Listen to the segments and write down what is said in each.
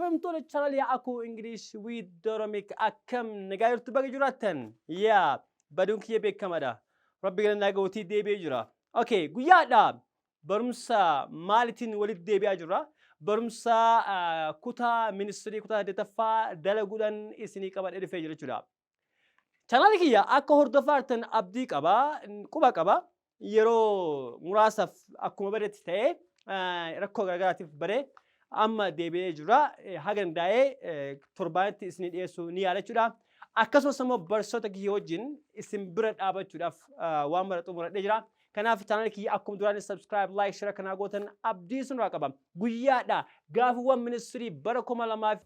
Kabajamtoota channel aku English with Oromic akkam nagaa jirtu baga jiraattan yaa baduun kiyya beekamaadha rabbi galannaa ga'uutii deebi'ee jira. Okay, guyyaadha barumsa maalitiin walitti deebi'aa jirra. Barumsa kutaa ministiri kutaa detaffaa dalaguudhaan isinii qabadhee dhufee jira jechuudha. Channel kiyya akka hordoftan Abdii qaba, quba qaba. Yeroo muraasaaf akkuma badetti ta'ee rakkoo garagaraatiif badee amma deebi'ee jira. Hagan daa'ee torbaanitti isinii dhiyeessu ni yaala jechuudha. Akkasumas immoo barsoota kiyya wajjin isin bira dhaabachuudhaaf waan mara xumuradhee jira. Kanaaf channel kiyya akkuma duraan subscribe, like, share kana gootan Abdii sun qaba. Guyyaadha gaafiiwwan ministirii bara 2000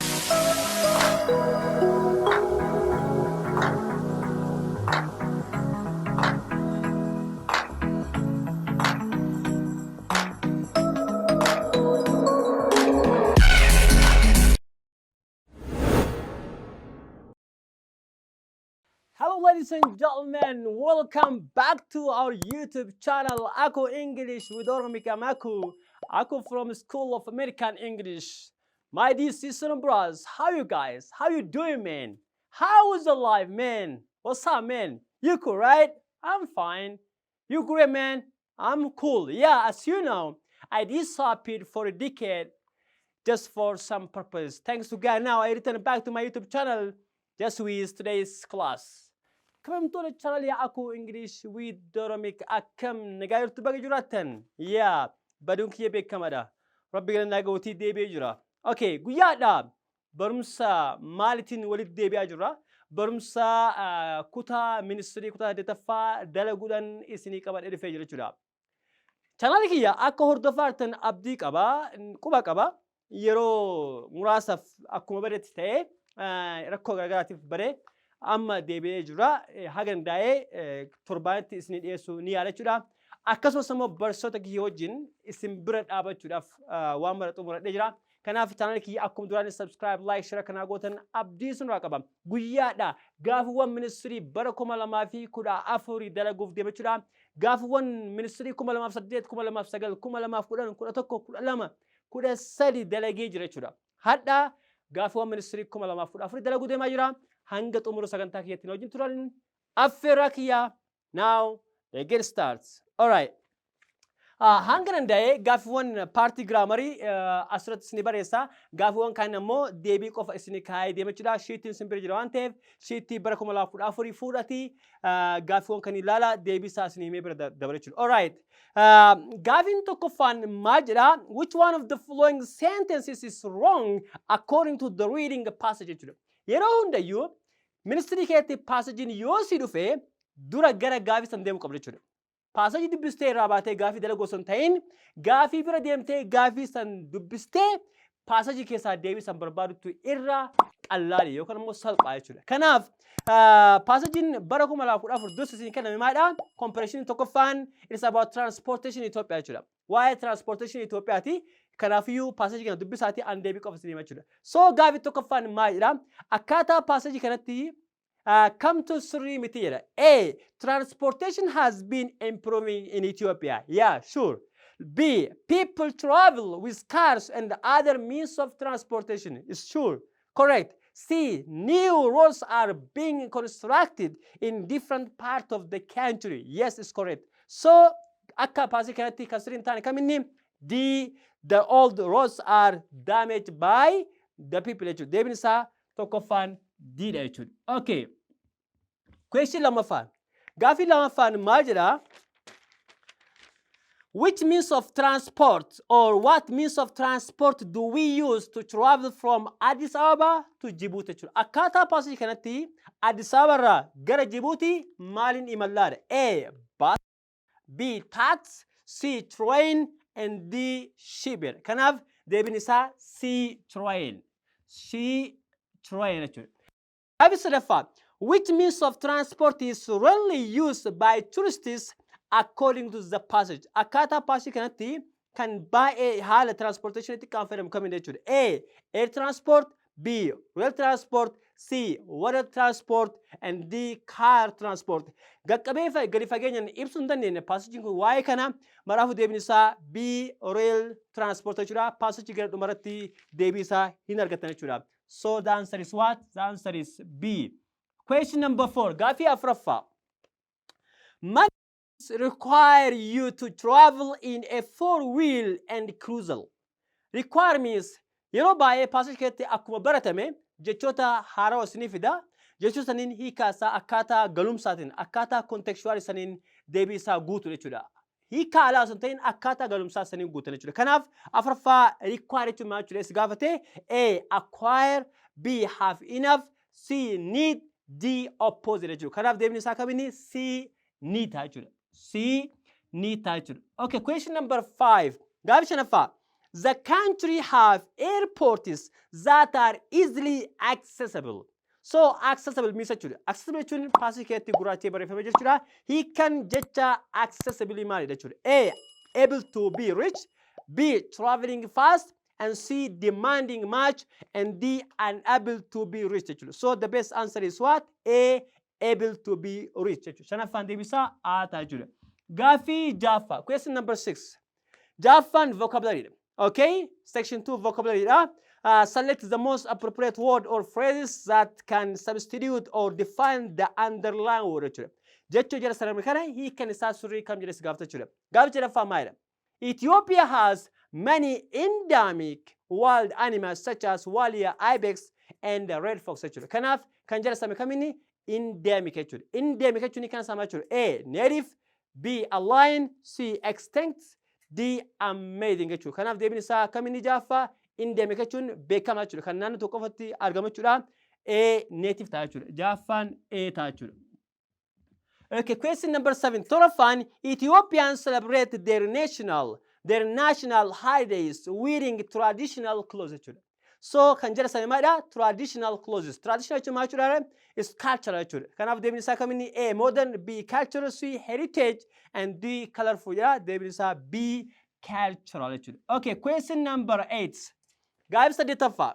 Hello ladies and gentlemen, welcome back to our YouTube channel Aku English with Oromic. Aku from School of American English. My dear sisters and brothers, how you guys? How you doing, man? How is the life, man? What's up, man? You cool, right? I'm fine. You great, man? I'm cool. Yeah, as you know, I disappeared for a decade just for some purpose. Thanks to God, now I return back to my YouTube channel just with today's class. Kabajamtoota channel aku English with Oromic akkam nagaa jirtu baga jiraattan yaa baduun kiyya beekamaadha rabbi galannaa ga'uutii deebi'ee jira. Okay, guyyaadha barumsa maalitiin walitti deebi'aa jirra. Barumsa kutaa ministiri kutaa detaffaa dalaguudhaan isinii qabadhee dhufee jira jechuudha. Channel kiyya akka hordoftan Abdii qaba, quba qaba. Yeroo muraasaaf akkuma badetti ta'ee rakkoo garagaraatiif badee amma deebi'ee jira. Hagan daa'ee torbaanitti isinii dhiyeessu ni yaala jechuudha. Akkasumas immoo barsoota kiyya wajjin isin bira dhaabachuudhaaf waan mara xumuradhee jira. Kanaaf channel kiyya akkuma duraan subscribe, like, share kana gootan Abdii sun qaba. Guyyaadha gaafiiwwan ministirii bara 2014 dalaguuf deema jechuudha. Gaafiiwwan ministirii 2008, 2009, 2010, 11, 12, 13 dalagee jira jechuudha. Hadha gaafiiwwan ministirii 2014 dalaguu deemaa jira. Hanga xumura sagantaa kiyyatti wajjin turan affeerraa kiyya. Now they get starts. All right. Hanga danda'ee gaafiiwwan paartii giraamarii asirratti isinii bareessa. Gaafiiwwan kaan immoo deebii qofa isinii kaa'ee deema jechuudha. Shiitiin isin bira jira waan ta'eef shiitii bara 2014 fuudhatii gaafiiwwan kan ilaala deebii isaa isinii himee bira dabala jechuudha. All right. Gaafiin tokkoffaan maal jedha? Which one of the following sentences is wrong according to the reading passage jechuudha. Yeroo hundayyuu ministirii keetti paasajiin yoo si dhufe dura gara gaafii san deemu qabda jechuudha. Paasajii dubbistee irraa baatee gaafii dalaguu osoo hin ta'in gaafii bira deemtee gaafii san dubbistee paasajii keessaa deebii san barbaadutu irra qallaali yookaan immoo salphaa jechuudha. Kanaaf paasajiin bara 2014 dursa isin kenname maadha? Comparison tokkoffaan it's about transportation Ethiopia jechuudha. Waa'ee transportation Ethiopiaati. Kanaafiyyuu paasajii kana dubbisaati an deebii qofa isin hima jechuudha. So gaafii tokkoffaan maal jedha? Akkaataa paasajii kanatti come to sirrii miti jedha. A. Transportation has been improving in Ethiopia. Yeah, sure. B. People travel with cars and other means of transportation. Is sure. Correct. C. New roads are being constructed in different parts of the country. Yes, is correct. So akka paasajii kanatti kan sirrii hin taane kaminni? D. The old roads are damaged by the people. Deebiin isaa tokkoffaan diidha jechuudha. Okay. Question lamaffaan. Gaafii lamaffaan maal jedha? Which means of transport or what means of transport do we use to travel from Addis Ababa to Djibouti jechuudha. Akkaataa paasajii kanatti Addis Ababa irraa gara Djibouti maaliin imallaadha? A. Bus. B. Taxi. C. Train. And D. Ship. Kanaaf deebiin isaa C. Train. C. Train jechuudha. Gaafii sadaffaa. Which means of transport is rarely used by tourists according to the passage? Akkaataa paasajii kanatti kan baay'ee haala transportation itti kan fayyadamu kamiin jechuudha. A. Air transport. B. Rail transport, C. Water transport, and D. Car transport. Gaqqabee gadi fageenyaan ibsuu hin dandeenye paasijiin kun waa'ee kana maraafu deebiin isaa B. Rail transport jechuudha. Paasijii gara dhumarratti deebii isaa hin argattan jechuudha. So the answer is what? The answer is B. Question number 4. Gaaffii afuraffaa. Money require you to travel in a four-wheel and cruiser. Require means yeroo baay'ee paasijii keessatti akkuma baratame jechoota haaraa isiniif fida. Jechoota saniin hiikaa isaa akkaataa galumsaatiin akkaataa kontekstuwaal saniin deebii isaa guutu jechuudha. Hiikaa alaa osoo hin ta'in akkaataa galumsaa saniin guutan jechuudha. Kanaaf afuraffaa require jechuun maal jechuudha? Gaafate A. Acquire, B. Have enough, C. Need, D. Opposite jechuudha. Kanaaf deebiin isaa kamiini? C. Need jechuudha. C. Need jechuudha. Okay, question number 5. Gaaffii shanaffaa. The country have airports that are easily accessible. So accessible means jechuudha. Accessible jechuun paasii keessatti gurraachee barreeffamee jechuudha. He can jecha accessibility maalidha jechuudha. A. Able to be rich, B. Traveling fast, and C. Demanding much, and D. Unable to be rich jechuudha. So the best answer is what? A. Able to be rich jechuudha. Shanaffaan deebisaa A ta'a jechuudha. Gaaffii jaaffaa. Question number 6. Jaaffaan vocabulary. Okay, section 2 vocabulary. Select the most appropriate word or phrases that can substitute or define the underlying word. Jechu jala salamni kana he can sasuri kam jala sigafta chura. Gaf jala famaira. Ethiopia has many endemic wild animals such as walia, ibex, and red fox. Kanaf kan jala sami kamini endemic. Endemic ni kan sama chura. A. Native, B. A lion, C. Extinct, D. Amazing jechuudha. Kanaaf deebiin isaa kamiin jaaffaa endemic jechuun beekamaa jechuudha. Kan naannoo tokko qofatti argamu jechuudha. A. Native ta'a jechuudha. Jaaffaan A ta'a jechuudha. Okay, question number 7. Toraffaan Ethiopians celebrate their national holidays wearing traditional clothes jechuudha. So kan jala sami maadha traditional clothes. Traditional jechuun maal jechuudha? Is cultural jechuudha. Kanaaf deebiin isaa kamiin A. Modern, B. Cultural, C. Heritage, and D. Colorful. Deebiin isaa B. Cultural jechuudha. Okay, question number 8. Gaafii saddeettaffaa.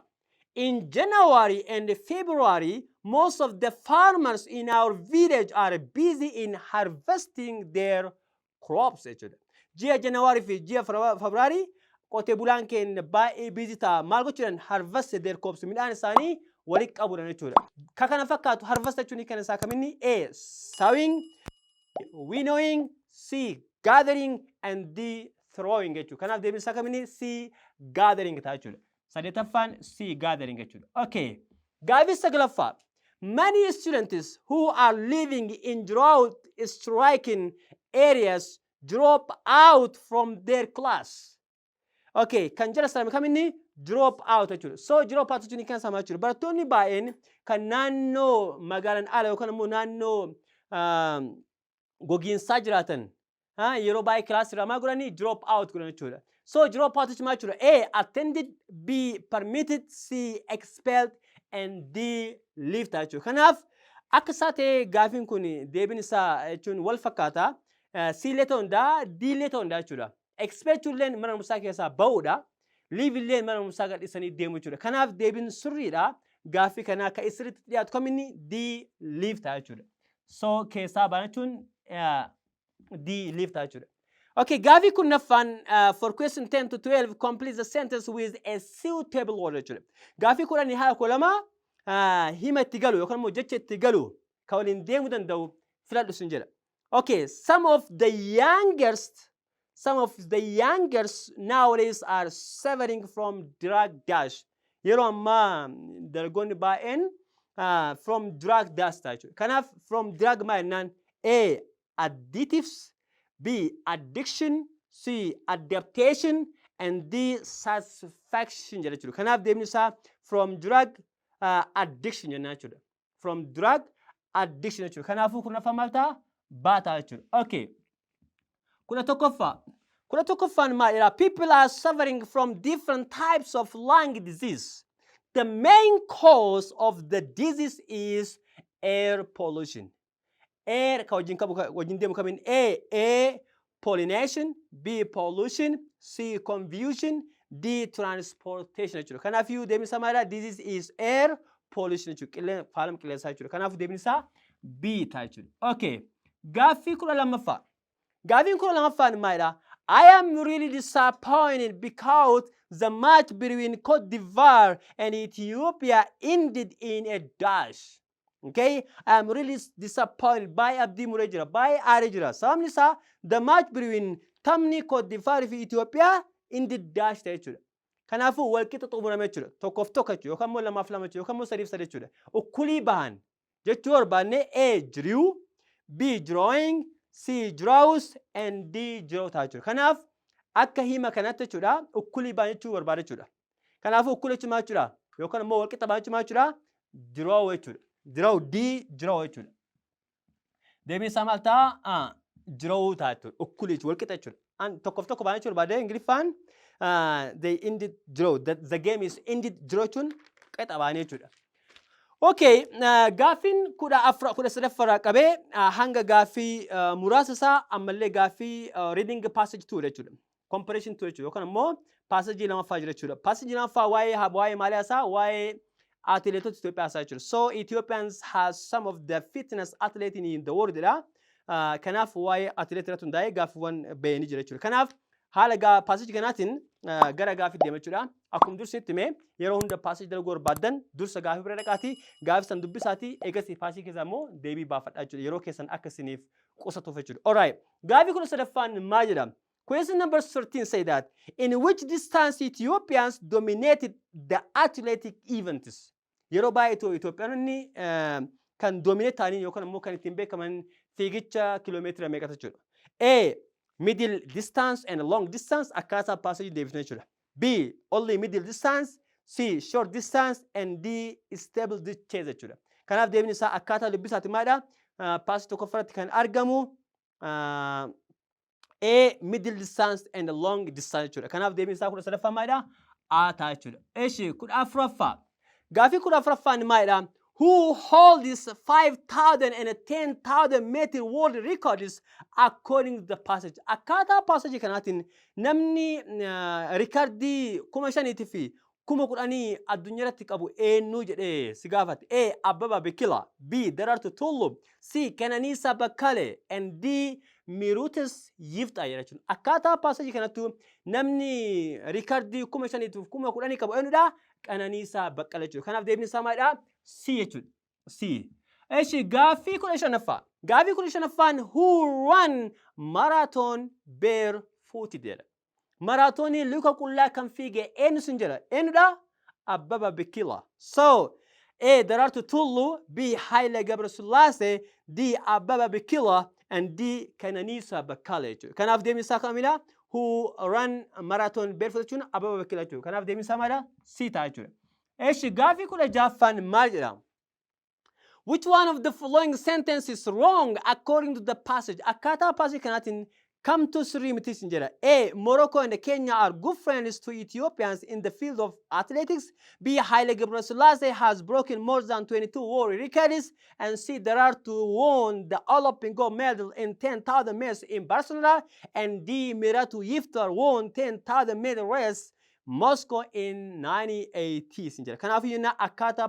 In January and February, most of the farmers in our village are busy in harvesting their crops jechuudha. Ji'a January fi ji'a February qotee bulaan keenya baay'ee busy ta'a. Maal gochuudhaan harvest their crops midhaan isaanii walitti qabuudhaan jechuudha. Ka kana fakkaatu harvest jechuun kan isaa kamiin A. Sowing, winnowing, C. Gathering, and D. Throwing jechuudha. Kanaaf deebiin isaa kamiin C. Gathering ta'a jechuudha. Sadeetaffaan C. Gathering jechuudha. Okay. Gaafii saglaffaa. Many students who are living in drought-stricken areas drop out from their class. Okay, kan jala salame kamiin drop out jechuudha. So drop out jechuun kan sama jechuudha. Barattoonni baay'een kan naannoo magaalaan ala yookaan immoo naannoo gogiinsaa jiraatan yeroo baay'ee kilaasii irraa maal godhanii drop out godhan jechuudha. So drop out jechuun maal jechuudha? A. Attended, B. Permitted, C. Expelled, and D. Left jechuudha. Kanaaf akka isaa ta'ee gaafiin kun deebiin isaa jechuun wal fakkaata. C illee ta'uu danda'a, D illee ta'uu danda'a jechuudha. Expel jechuun mana barumsaa keessaa ba'uudha. Leave illee mana barumsaa gadhiisanii deemu jechuudha. Kanaaf deebiin sirriidha. Gaafii kanaa akka isiritti dhiyaatu kamiin D. Leave ta'a jechuudha. So keessaa ba'an jechuun D. Leave ta'a jechuudha. Okay, gaafii kurnaffaan for question 10 to 12 complete the sentence with a suitable word jechuudha. Gaafii kudhanii haa kolama hima itti galu yookaan immoo jecha itti galu kan waliin deemuu danda'u filadhu sin jedha. Okay, some of the youngest nowadays are suffering from drug dash. Yeroo ammaa dargaggoonni baay'een from drug dash ta'a jechuudha. Kanaaf from drug maal jennaan A. Additives, B. Addiction, C. Adaptation, and D. Satisfaction jedha jechuudha. Kanaaf deemni isaa from drug addiction jennaan jechuudha. From drug addiction jechuudha. Kanaafuu kurnaffaa maal ta'a? Bata jechuudha. Okay. Kudha tokkoffaan maal jedha? People are suffering from different types of lung disease. The main cause of the disease is air pollution. Air ka wajjin deemu kamiin A. Pollination, B. Pollution, C. Confusion, D transportation jechuudha. Kanaafuu deemni isaa maalidha? This is air pollution jechuudha. Faalama qilleensaa jechuudha. Kanaafuu deemni isaa B ta'a jechuudha. Okay. Gaaffii 12ffaa. Gaaffiin 12ffaan maalidha? I am really disappointed because the match between Cote d'Ivoire and Ethiopia ended in a dash. Okay, I am really disappointed by Abdii muree jira, by aaree jira. Sababni isaa the match between taphni Cote d'Ivoire fi Ethiopia ended dash ta'e jechuudha. Kanaafuu walqixa xumurame jechuudha. Tokkoof tokko jechuudha yookaan immoo lamaaf lama jechuudha yookaan immoo sadiif sadii jechuudha. Ukkulii bahan jechuu barbaanne A drew, B drawing, C draws and D draw ta'a jechuudha. Kanaaf akka hima kanatti jechuudha ukkulii bahan jechuu barbaada jechuudha. Kanaafuu ukkula jechuun maal jechuudha yookaan immoo walqixa bahan jechuun maal jechuudha draw jechuudha. Draw D draw jechuudha. Deebiin isaa maal ta'a? Draw ta'a jechuudha. Ukkulii jechuudha walqixa jechuudha. Tokkoof tokko bahan jechuudha barbaade Ingiliffaan they ended draw. The game is ended draw jechuun qixa bahanii jechuudha. Okay, gaaffiin 13 qabee hanga gaaffii muraasa isaa ammallee gaaffii reading passage 2 jechuudha. Comparison 2 jechuudha yookaan immoo passage lamaffaa jira jechuudha. Passage lamaffaa waa'ee maalii isaa waa'ee atileetota Itoophiyaa isaa jechuudha. So Ethiopians has some of the fitness athletes in the world dha. Kanaaf waa'ee atileet irratti hundaa'ee gaaffiiwwan bahanii jira jechuudha. Kanaaf haala passage kanaatiin gara gaaffii deema jechuudha. Akkuma dursitti mee yeroo hunda passage dalaguu barbaadan dursa gaaffii bira dhaqaatii gaaffii san dubbisaatii eegasii passage keessaa immoo deebii baafadhaa jechuudha. Yeroo keessan akka isiniif qusatuuf jechuudha. Alright. Gaaffii 13ffaan maal jedha? Question number 13 say that in which distance Ethiopians dominated the athletic events? Yeroo baay'ee Itoophiyaanonni kan dominate ta'anii yookaan immoo kan ittiin beekaman fiigicha kiiloomeetira meeqata jechuudha. A middle distance and long distance akkaataa passage deebisne jechuudha. B only middle distance, C short distance and D stable chase jechuudha. Kanaaf deebin isaa akkaataa dubbisaati maalidha? Passage tokkoffaratti kan argamu A middle distance and long distance jechuudha. Kanaaf deebin isaa 13ffaa maalidha? A ta'a jechuudha. Eshi 14ffaa. Gaaffii 14ffaan maalidha? Who holds 5,000 and 10,000 meter world records according to the passage? Akkaataa passage kanaatiin namni rikardii 5,000 fi 10,000 addunyaa irratti qabu eenyu jedhee si gaafate? A. Abbabaa Biqilaa, B. Daraartuu Tulluu, C. Qananiisaa Baqqalee and D. Miruutis Yiftaa jechuudha. Akkaataa passage kanattu namni rikardii 5,000 fi 10,000 qabu eenyudha? Qananiisaa Baqqalee jechuudha. Kanaaf deebin isaa maalidha? C jechuudha. C. Eshi gaaffii 15ffaa. Gaaffii 15ffaan who run marathon barefooted jedha. Maraatoonii luka qullaa kan fiige eenyu sun jedha? Eenyudha? Abbabaa Biqilaa. So A. Daraartuu Tulluu, B. Haile Gabrasillaasee, D. Abbabaa Biqilaa and D. Qananiisaa Baqqalee jechuudha. Kanaaf deemni isaa kamidha? Who run marathon barefoot jechuun Abbabaa Biqilaa jechuudha. Kanaaf deemni isaa maalidha? C ta'a jechuudha. Eshi gaaffii 16ffaan maal jedha? Which one of the following sentences is wrong according to the passage? Akkaataa passage kanaatiin kamtu sirrii miti sin jedha? A. Morocco and Kenya are good friends to Ethiopians in the field of athletics. B. Haile Gabrasillaasee has broken more than 22 world records. And C. Daraartuu won the Olympic gold medal in 10,000 meters in Barcelona. And D. Miruutis Yiftaa won 10,000 meter race Moscow in 1980 sin jedha. Kanaaf iyyuu akkaataa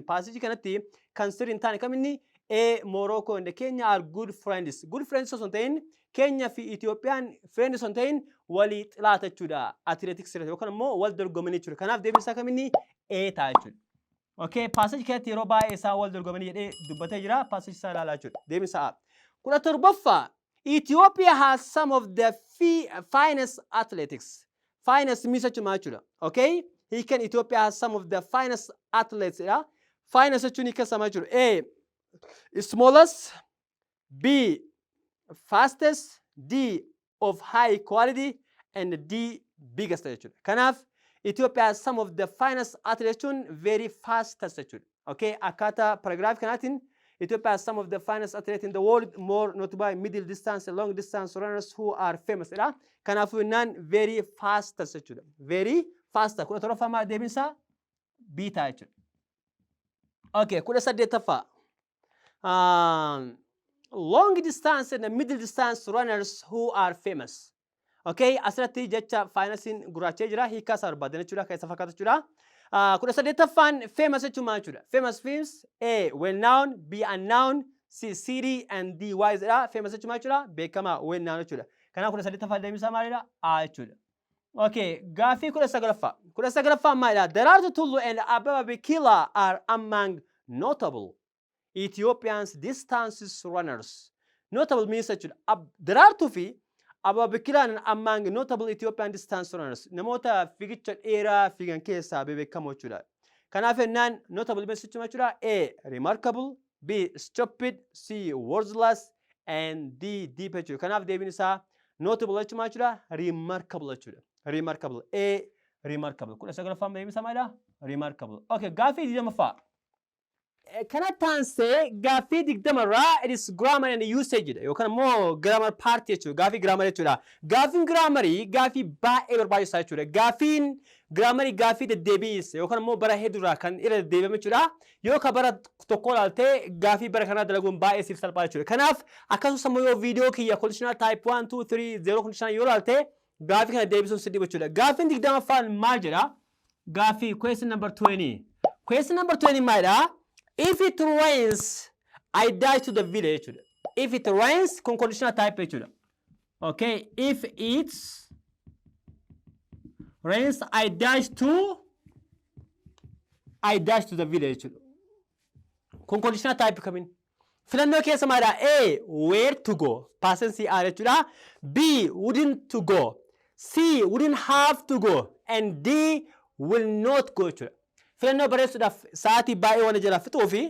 passage kanatti kan sirrii hin taane kaminni? A. Morocco and Kenya are good friends. Good friends osoo hin ta'in Kenya fi Itoophiyaan friends osoo hin ta'in walii xilaata jechuudha. Athletics irratti yookaan immoo wal dorgomanii jechuudha. Kanaaf deebiin isaa kaminni? A ta'a jechuudha. Okay, passage kanatti yeroo baay'ee isaa wal dorgomanii jedhee dubbatee jira. Passage isaa ilaalaa jechuudha. Deebiin isaa A. 17ffaa. Ethiopia has some of the finest athletics. Finest means jechuudha. Okay? He can Ethiopia has some of the finest athletes. Yeah? Finest jechuun hiika sama jechuudha. A. Smallest, B. Fastest, D. Of high quality, and D. Biggest jechuudha. Kanaaf Ethiopia has some of the finest athletes jechuun very fastest jechuudha. Okay? Akkaataa paragraph kanaatiin Ethiopia has some of the finest athletes in the world, more notable middle distance and long distance runners who are famous. Kanaafuu naan very fastest jechuudha. Very fastest. 17ffaa deebiin isaa B ta'a jechuudha. Okay, 18ffaa. Long distance and middle distance runners who are famous. Okay, asirratti jecha finance gurraachee jira hiika isaa barbaadan jechuudha kan isa fakkaatu jechuudha. Kudha saddeettaffaan famous jechuun maal jechuudha? Famous means A well known, B unknown, C city and D wise dha. Famous jechuun maal jechuudha? Beekamaa well known jechuudha. Kanaaf kudha saddeettaffaan deebisaa maalidha? A jechuudha. Okay, gaafii kudha sagalaffaa. Kudha sagalaffaan maalidha? Daraartuu Tulluu and Abbabaa Biqilaa are among notable Ethiopians distance runners. Notable means jechuudha. Daraartuu fi Abbabaa Biqilaan among notable Ethiopian distance runners. Namoota fiigicha dheeraa fiigan keessaa beekamoo jechuudha. Kanaaf jennaan notable means jechuudha. A remarkable, B stupid, C worthless and D deep jechuudha. Kanaaf deebiin isaa notable jechuudha. Remarkable jechuudha. Remarkable. A remarkable. Kudha sagalaffaan deebiin isaa maalidha? Remarkable. Okay, gaafii 20ffaa. Kanatti aansee gaafii 20 it is grammar and usage yookaan immoo grammar part jechuudha. Gaafii grammar jechuudha. Gaafiin grammarii gaafii baay'ee barbaachisaa jechuudha. Gaafiin grammarii gaafii deddeebiis yookaan immoo bara hedduurraa kan irra deddeebi'ame jechuudha. Yoo ka bara tokko ilaalte gaafii bara kanaa dalaguun baay'ee siif salphaa jechuudha. Kanaaf akkasumas immoo yoo viidiyoo kiyya conditional type 1 2 3 0 conditional yoo ilaalte gaafii kana deebisuun si dhiba jechuudha. Gaafiin 20ffaan maal jedha? Gaafii question number 20. Question number 20 maalidha? If it rains, I dash to the village. If it rains, conditional type. Okay, if it rains, I dash to the village. Conditional type coming. Filannoo keessa maalidha? A where to go. Past CR jechuudha. B wouldn't to go. C wouldn't have to go. And D will not go jechuudha. Filannoo bareessuudhaaf sa'aatii baay'ee waan jala fixuu fi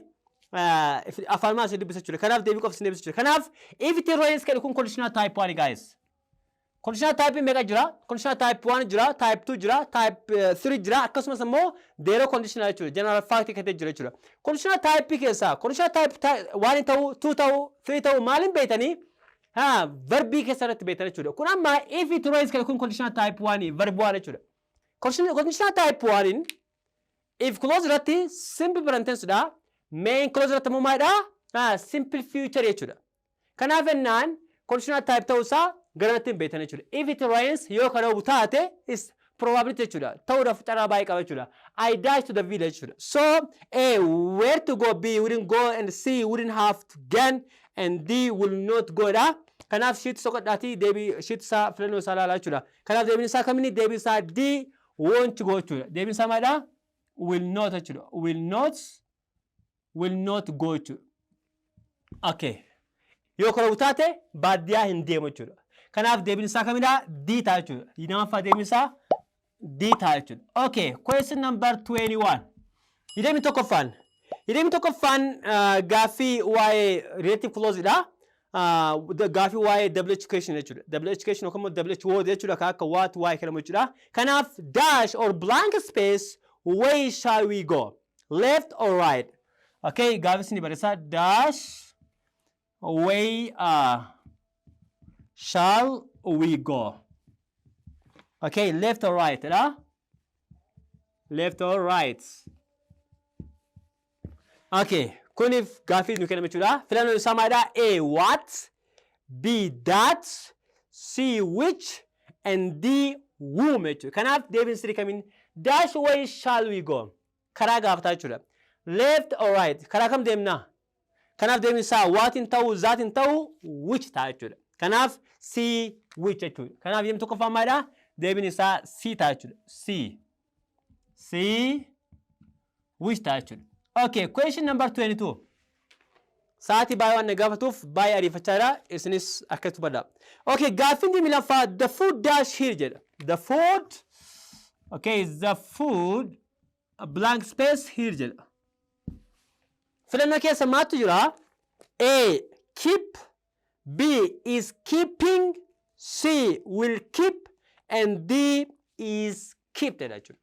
afaan maal dubbisa jechuudha. Kanaaf deebii qofa deebisa jechuudha. Kanaaf if it rains kan kun conditional type 1 guys. Conditional type meeqa jira? Conditional type 1 jira, type 2 jira, type 3 jira, akkasumas immoo zero conditional jechuudha. General fact kan jira jechuudha. Conditional type keessa conditional type 1 ta'uu, 2 ta'uu, 3 ta'uu maaliin beektanii? Verbii keessa irratti beektan jechuudha. Kun amma if it rains kan kun conditional type 1 verb 1 jechuudha. Conditional type 1 if close irratti simple present tense dha. Main close irratti immoo maalidha? Simple future jechuudha. Kanaaf jennaan conditional type ta'uu isaa garanatti hin beektan jechuudha. If it rains yoo kan roobuu taate is probability jechuudha. Ta'uudhaaf carraa baay'ee qaba jechuudha. I dash to the village jechuudha. So A where to go, B wouldn't go, and C wouldn't have to gain, and D will not go dha. Kanaaf sheet soqadhaati deebii sheet isaa filannoo isaa ilaalaa jechuudha. Kanaaf deebiin isaa kamini? Deebiin isaa D won't go jechuudha. Deebiin isaa maalidha? Will not jechuudha. Will not go jechuudha. Okay. Yoo kan roobuu taate baadiyyaa hin deemu jechuudha. Kanaaf deebiin isaa kamidha? D ta'a jechuudha. Namaffaa deebiin isaa D ta'a jechuudha. Okay. Question number 21. Hidhamni tokkoffaan. Hidhamni tokkoffaan gaafii waa'ee relative clause dha. Gaafii waa'ee double education jechuudha. Double education yookaan immoo double word jechuudha. Akka what, why jedhamu jechuudha. Kanaaf dash or blank space where shall we go? Left or right? Okay, gaafii isin barreessaa dash where shall we go? Okay, left or right? Left or right? Okay, kunif gaafii nu kenname jechuudha. Filannoo isaa maalidha? A what, B that, C which, and D whom jechuudha. Kanaaf deebiin sirrii kamiin? Dash where shall we go? Karaa gaafataa jechuudha. Left or right? Karaa kam deemna? Kanaaf deebiin isaa what hin ta'u, that hin ta'u, which ta'a jechuudha. Kanaaf C which jechuudha. Kanaaf deemni tokkoffaan maalidha? Deebiin isaa C ta'a jechuudha. C which ta'a jechuudha. Okay, question number 22. Sa'aatii baay'ee waan na gaafatuuf baay'ee ariifachaa jira. Isinis akkasitti badha. Okay, gaafiin deemi laffaa the food dash here jedha. The food, okay, the food blank space here jedha. Filannoo keessa maaltu jira? A keep, B is keeping, C will keep, and D is kept jechuudha.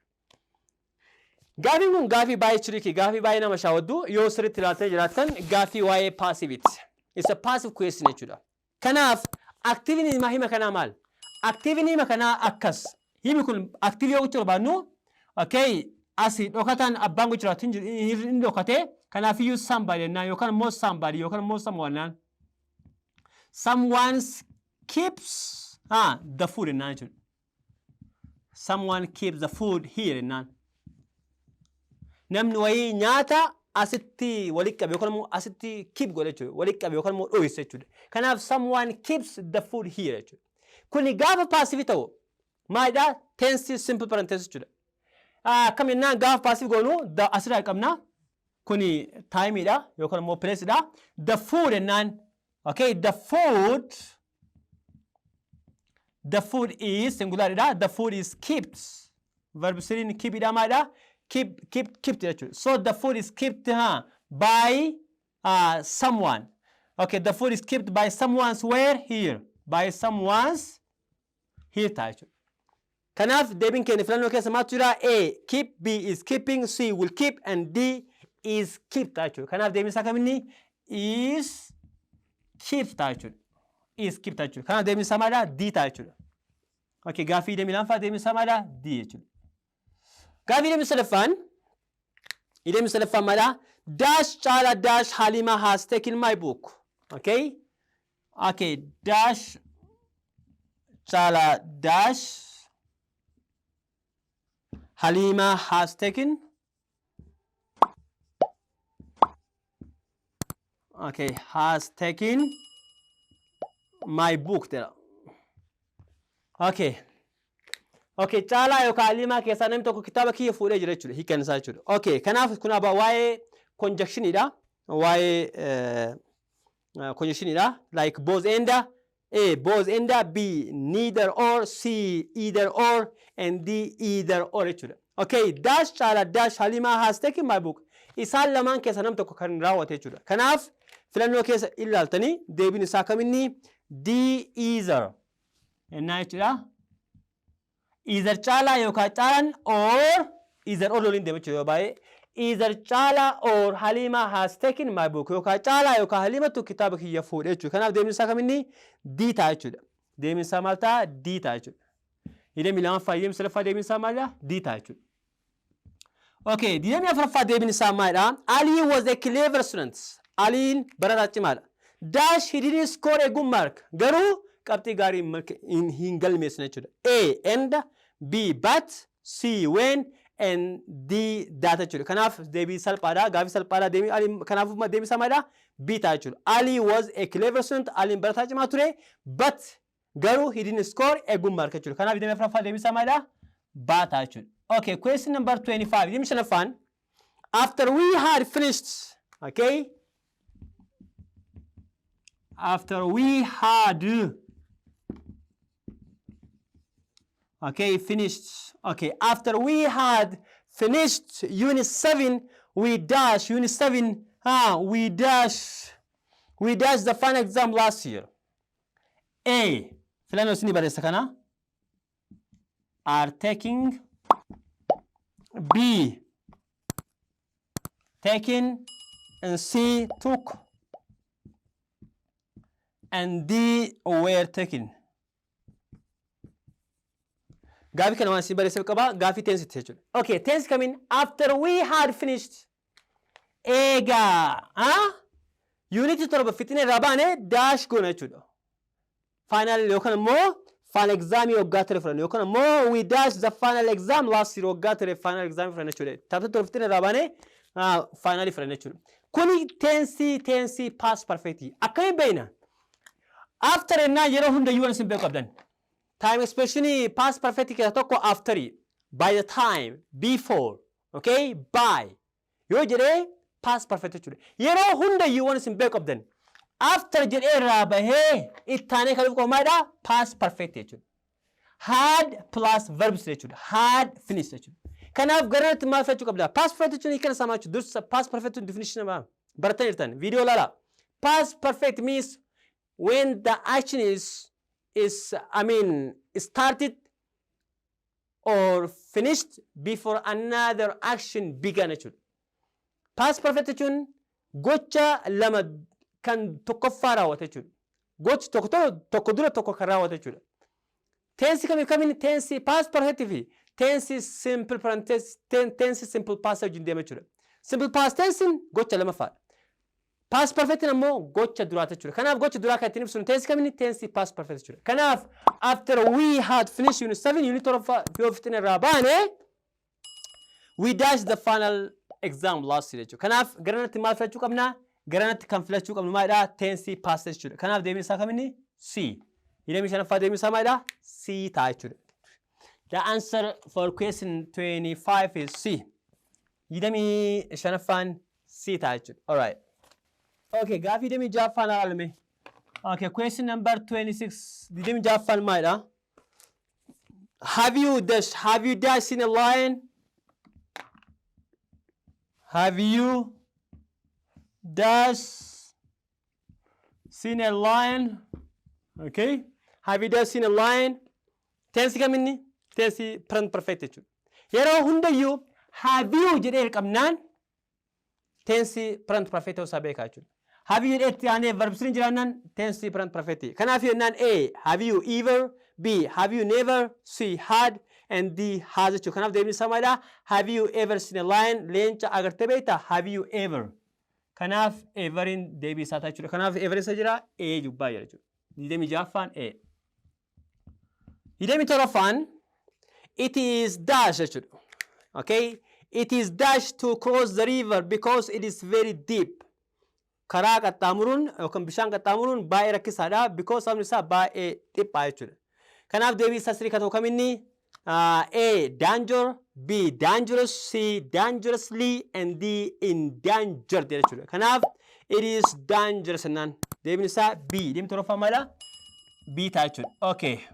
Gaaffiin kun gaaffii baay'ee tricky, gaaffii baay'ee nama shaawaddu yoo sirriitti ilaaltanii jiraattan gaaffii waa'ee passiveiti. It's a passive question jechuudha. Kanaaf activity hima kanaa maal? Activity hima kanaa akkas. Himi kun active yoo gochuu barbaannu, okay, asii dhokataan abbaan gochuu jiraatu hin dhokatee kanaaf iyyuu somebody jennaan yookaan immoo somebody yookaan immoo someone. Someone keeps the food in nature. Someone keeps the food here in nan. Namni wayii nyaata asitti walitti qabe yookaan immoo asitti keep godhe jechuudha. Walitti qabe yookaan immoo dhohise jechuudha. Kanaaf someone keeps the food here jechuudha. Kuni gaafa paasifi ta'u maalidha? Tense simple present tense jechuudha. Akkam jennaan gaafa paasifi goonu asirraa qabna. Kuni timeidha yookaan immoo placeidha. The food jennaan. Okay, the food is singular. The food is kept. Verb 3 keep ida maida. Kept. So the food is kept by someone. Okay, the food is kept by someone's where? Here. By someone's here. Kanaf debin kene filano kesa matura A keep, B is keeping, C will keep, and D is kept. Kanaf debin sakamini is kept. Is kept. Kanaf debin samada D. Okay, gafi debin lanfa debin samada D. Gafi debin salafan. Idem salafan mada dash chala dash Halima has taken my book. Okay. Okay, dash chala dash Halima has taken. Okay, has taken my book there. Okay. Okay, chala yoka Halima keessa namni tokko kitaaba kiyya fuudhee jira jechuudha. Hiikan isaa jechuudha. Okay, kanaaf kun aba waa'ee conjunction ida. Waa'ee conjunction ida. Like both enda. A both enda, B neither or, C either or, and D either or jechuudha. Okay, dash chala dash Halima has taken my book. Isaan lamaan keessa nam tokko kan raawwate jechuudha. Kanaaf filannoo keessa ilaaltanii deebiin isaa kaminni D either. Ennaa jechuudha. Either chala yookaan chalan or either or loliin deema jechuudha baay'ee. Either chala or Halima has taken my book. Yookaan chala yookaan Halima tu kitaaba kiyya fuudhee jechuudha. Kanaaf deebiin isaa kaminni D ta'a jechuudha. Deebiin isaa maal ta'a? D ta'a jechuudha. Idem lamaffaa idem sadaffaa deebiin isaa maal D ta'a jechuudha. Okay, idem afuraffaa deebiin isaa maalidha? Ali was a clever student. Aliin barataa cimaadha. Dash he didn't score a good mark. Garuu qabxii gaarii hin galmeessine jechuudha. A and B but, C when, and D that jechuudha. Kanaaf deebii salphaadha. Gaaffii salphaadha. Deebii Ali kanaafuma deebii isaa maalidha? B ta'a jechuudha. Ali was a clever student. Aliin barataa cimaa ture. But garuu he didn't score a good mark jechuudha. Kanaaf deebii afuraffaa deebii isaa maalidha? B ta'a jechuudha. Okay, question number 25. Deebii shanaffaan. After we had finished, okay? After we had finished. Okay, after we had finished unit 7, we dash unit 7. We dash the final exam last year. A. Filano sini barreessa kana. Are taking. B. Taken. And C. Took. And D. Were taken. Gafi kana waan si barreessee qaba. Gafi tense jechuudha. Okay, tense coming after we had finished. Ega. Unit torba fitine rabane dash goona jechuudha. Final yookaan immoo final exam waggaa ture furan yookaan immoo we dash the final exam last year waggaa ture final exam furan jechuudha. Tapha torba fitine rabane final furan jechuudha. Kuni tense past perfect. Akkamiin beekna? After ennaa yeroo hunda yoo isin beeku qabdan. Time especially past perfect keessa tokko after, by the time, before, okay, by. Yoo jedhee past perfect jechuudha. Yeroo hunda yoo isin beeku qabdan. After jedhee irraa bahee ittaanee kan dhufu maadha? Past perfect jechuudha. Had plus verbs jechuudha. Had finished jechuudha. Kanaaf garanatti maal fechuu qabda? Past perfect jechuun hiikana samaa jechuudha. Dursa past perfect definition nama baratan jirtan. Video lala. Past perfect means when the action is started or finished before another action began. Past perfect jechuun gocha lama kan tokkoffaa raawwate jechuudha. Gochi tokko dura tokko kan raawwate jechuudha. Tense kamiin tense past perfect fi tense simple tense simple past wajjin deema jechuudha. Simple past tense gocha lama faadha. Past perfect ammoo gocha duraata jechuudha. Kanaaf gocha duraa kan ittiin ibsinu tense kamiin tense past perfect jechuudha. Kanaaf after we had finished unit 7 unit 15 irraa baane we dash the final exam last year jechuudha. Kanaaf garanatti maal filachuu qabna? Garanatti kan filachuu qabnu maalidha? Tense past jechuudha. Kanaaf deebiin isaa kamiin C. Yidamii shanaffaa deebiin isaa maalidha? C ta'a jechuudha. The answer for question 25 is C. Yidamii shanaffaan C ta'a jechuudha. All right. Okay, gaafii yidamii ja'affaan ilaalame. Okay, question number 26. Yidamii ja'affaan maalidha? Have you dashed in a line? Have you dashed seen a line? Okay. Have you dashed seen a line? Tense kamiin tense present perfect jechuudha. Yeroo hundayyuu have you jedhee qabnaan tense present perfect ta'uu isaa beekaa jechuudha. Have you jedhee aanee verb 3 jiraannaan tense present perfect. Kanaaf yennaan A, have you ever? B, have you never? C, had? And D, has jechuudha. Kanaaf deebiin isaa maalidha? Have you ever seen a lion? Leenca agartee beektaa? Have you ever? Kanaaf everin deebii isaa ta'a jechuudha. Kanaaf ever isa jira A jubbaa jira jechuudha. Yidamii ja'affaan A. Yidamii torbaffaan it is dash jechuudha. Okay? It is dash to cross the river because it is very deep. Karaa qaxxaamuruun yookaan bishaan qaxxaamuruun baay'ee rakkisaadha. Because sabni isaa baay'ee dhiphaa jechuudha. Kanaaf deebii isaa sirrii kan ta'u kamiinni? A, danger, B, dangerous, C, dangerously, and D, endangered jechuudha. Kanaaf it is dangerous jennaan. Deebiin isaa B. Deemni torbaffaan maalidha? B ta'a jechuudha. Okay.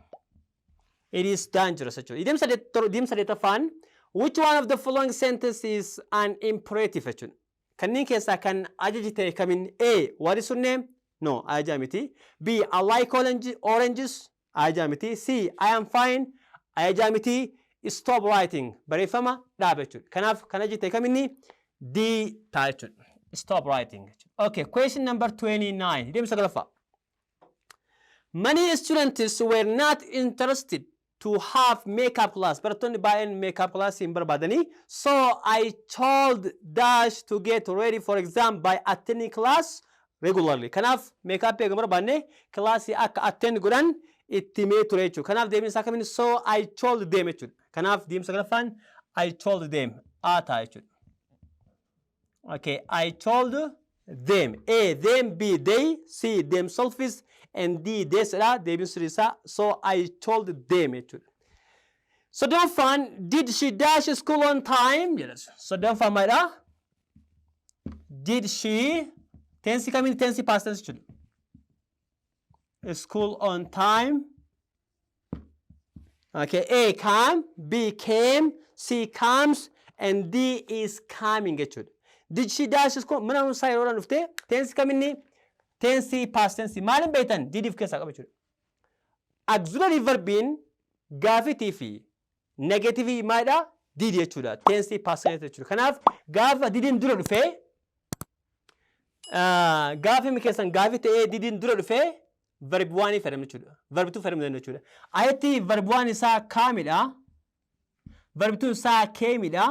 It is dangerous jechuudha. Deemni saddeettaffaan which one of the following sentences is an imperative jechuudha. Kanneen keessaa kan ajaji ta'e kamiin? A, what is your name? No, ajaja miti. B, I like oranges. Ajaja miti. C, I am fine. Ajaja miti. Stop writing. Barreeffama dhaabe jechuudha. Kanaaf kan ajaji ta'e kamiin? D ta'a jechuudha. Stop writing. Okay, question number 29. Deemsa sagalaffaa. Many students were not interested to have makeup class. Barattoonni baay'een makeup class hin barbaadanii. So I told Dash to get ready for exam by attending class regularly. Kanaaf makeup eega barbaanne classii akka attend godhan itti mee ture jechuudha. Kanaaf deebiin isaa kamiin? So I told them jechuudha. Kanaaf deemsa sagalaffaan I told them A ta'a jechuudha. Okay, I told them. A, them. B, they. C, themselves. And D, deesdha. Deebiin sirrii isaa. So I told them jechuudha. Soddomfaan did she dash school on time? Yes. Soddomfaan maalidha? Did she tense kamiin tense past tense jechuudha. School on time. Okay, A, come. B, came. C, comes. And D is coming jechuudha. Did she dash school? Mana hunsaa yeroo dhufte tense kamiin tense past tense maalin beektan? Did of keessaa qaba jechuudha. Auxiliary verbiin gaafitii fi negative maalidha? Did jechuudha. Tense past tense jechuudha. Kanaaf gaafa didin dura dhufe gaafii keessan gaafii ta'ee didin dura dhufe verb 1 fayyadamu jechuudha. Verb 2 fayyadamu jechuudha. Ayatti verb 1 isaa kaamidha. Verb 2 isaa keemidha.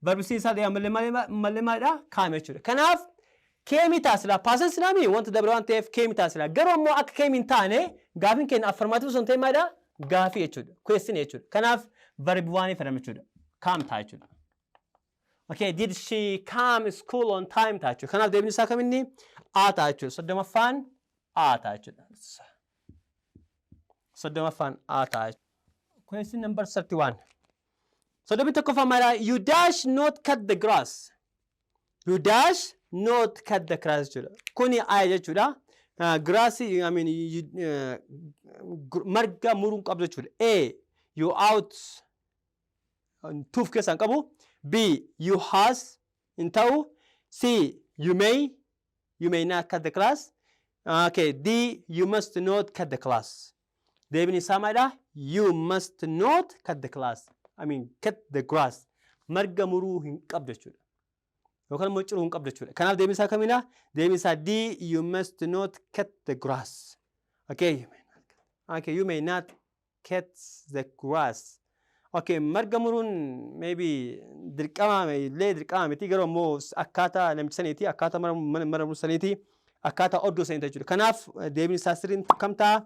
Verb 3 isaa malee maalidha? Kaame jechuudha. Kanaaf keemii taasisa. Paasan sinaami wanta dabra waan ta'eef keemii taasisa. Garuu ammoo akka keemii hin taane gaafiin keenya affirmaatiif sun ta'e maalidha? Gaafii jechuudha. Question jechuudha. Kanaaf verb 1 fayyadamu jechuudha. Kaam ta'a jechuudha. Okay, did she come school on time ta'a jechuudha. Kanaaf deebiin isaa kamiin? A ta'a jechuudha. Soddomaffaan A ta'a jechuudha. Soddomaffaan A ta'a. Question number 31. Soddomii tokkoffaan maalidha? You dash not cut the grass. You dash not cut the grass jechuudha. Kuni A jechuudha. Grass, I mean, marga muruun qabdu jechuudha. A, you out tuuf keessaan qabu. B, you has in ta'u. C, you may not cut the grass. Okay, D, you must not cut the grass. Deebiin isaa maalidha? You must not cut the grass. I mean, cut the grass. Marga muruu hin qabdu jechuudha. Yookaan immoo ciruu hin qabdu jechuudha. Kanaaf deebiin isaa kamiidha? Deebiin isaa D, you must not cut the grass. Okay, you may not cut the grass. Okay, marga muruun maybe dirqama illee dirqama miti garuu ammoo akkaataa namicha saniiti akkaataa mara mursaniiti akkaataa oddoo saniiti jechuudha. Kanaaf deebiin isaa sirriin kam ta'a?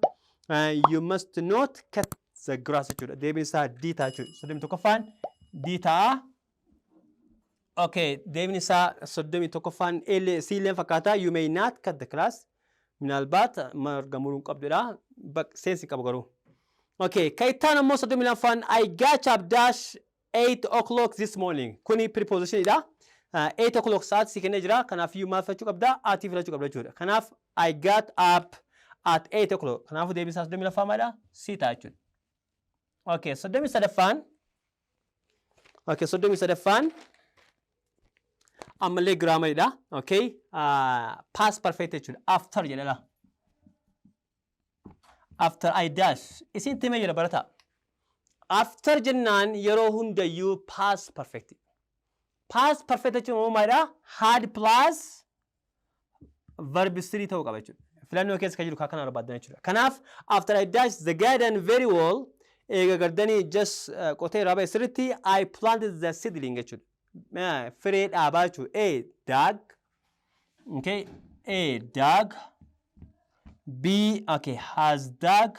You must not cut the grass jechuudha. Deebiin isaa D ta'a jechuudha. Soddomii tokkoffaan D ta'a. Okay, deebiin isaa soddomii tokkoffaan C illee fakkaata. You may not cut the grass. Minaalbaat marga muruun qabdudha. Seensi qaba garuu. Okay, kaitan mo sa dumilang fan, I got up dash 8 o'clock this morning. Kuni preposition ida. 8 o'clock saat si kenejra. Kanaf you math fachuk abda, ati fachuk abda chura. Kanaf I got up at 8 o'clock. Kanaf debi sa dumilang fan mada si tachud. Okay, so demi sa fan. Okay, so demi sa fan. Amale grammar ida. Okay, past perfect chud. After jala. After I dash, isin time jira barata. After jennan yero hunda you past perfect. Past perfect jechuun maayidha had plus verb 3 ta'uu qaba jechuudha. Filannoo keessa kan jiru kan kana barbaadan jechuudha. Kanaaf after I dash the garden very well eega gardanii just qotee raaba sirriitti I planted the seedling jechuudha. Firee dhaabaa jechuudha. A dug. Okay, A dug. B, okay, has dug.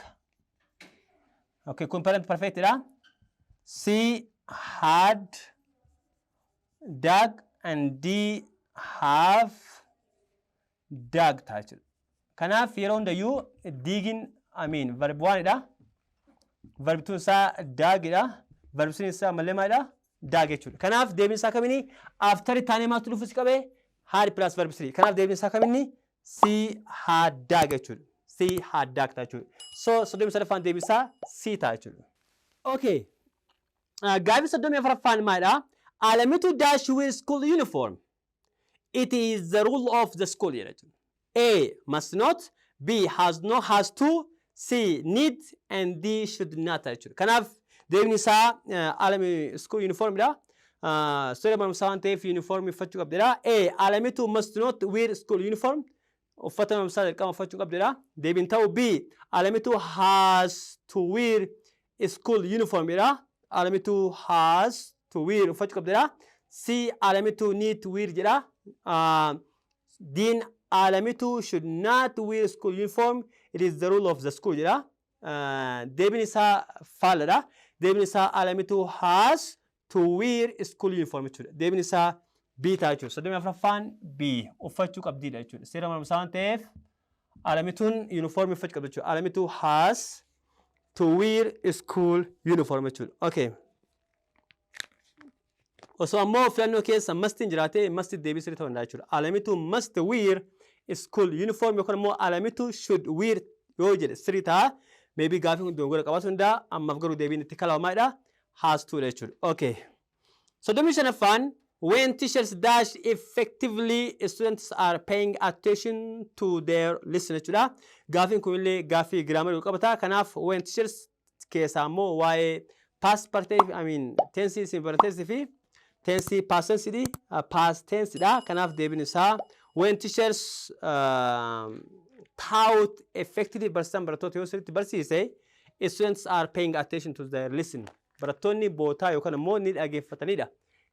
Okay, complement perfect lah. C, had dug, and D, have dug. Kanaf yeroon dayu digging, I mean, verb 1 ida. Verb 2 sa dug ida. Verb 3 sa malema ida. Dug jechuudha. Kanaf deebiin isaa kamini after taanee maaltu dhufu si qabe had plus verb 3. Kanaf deebiin isaa kamini C had dug jechuudha. C had dug jechuudha. So soddomii sadaffaan deebiin isaa C ta'a jechuudha. Okay. Gaaffii soddomii afuraffaan maalidha? Alamitu dash with school uniform. It is the rule of the school jedha jechuudha. A must not, B has to, C need, and D should not jechuudha. Kanaaf deebiin isaa alami school uniform dha. Sura barumsaa waan ta'eef uniform uffachuu qabdudha. A alamitu must not wear school uniform. Uffata barumsaa dirqama uffachuu qabdudha. Deebiin ta'u B alamitu has to wear school uniform dha. Alamitu has to wear uffachuu qabdudha. C alamitu need to wear jedha. D alamitu should not wear school uniform. It is the rule of the school jedha. Deebiin isaa faaladha. Deebiin isaa alamitu has to wear school uniform jechuudha. Deebiin isaa B ta'a jechuudha. Soddomii afuraffaan B uffachuu qabdiidha jechuudha. Seera barumsaa waan ta'eef alamituun uniform uffachuu qabdi jechuudha. Alamitu has to wear school uniform jechuudha. Okay. Osoo ammoo filannoo keessa mastiin jiraatee mastii deebii sirrii ta'uu danda'a jechuudha. Alamitu must wear school uniform yookaan immoo alamitu should wear yoo jedhe sirrii ta'a. Maybe gaaffii kun dogongora qabaatu danda'a. Ammaaf garuu deebiin itti kalaamaadha. Has to jechuudha. Okay. Soddomii shanaffaan when teachers dash effectively students are paying attention to their lesson jechuudha. Gaaffiin kun illee gaaffii giraamarii qabata. Kanaaf when teachers keessaa ammoo waa'ee past participle I mean tense isin baratteessi fi tense past tense past tense dha. Kanaaf deebiin isaa when teachers taught effectively barsiisan barattoota yoo sirriitti barsiise students are paying attention to their lesson. Barattoonni bootaa yookaan immoo ni dhageeffatanidha.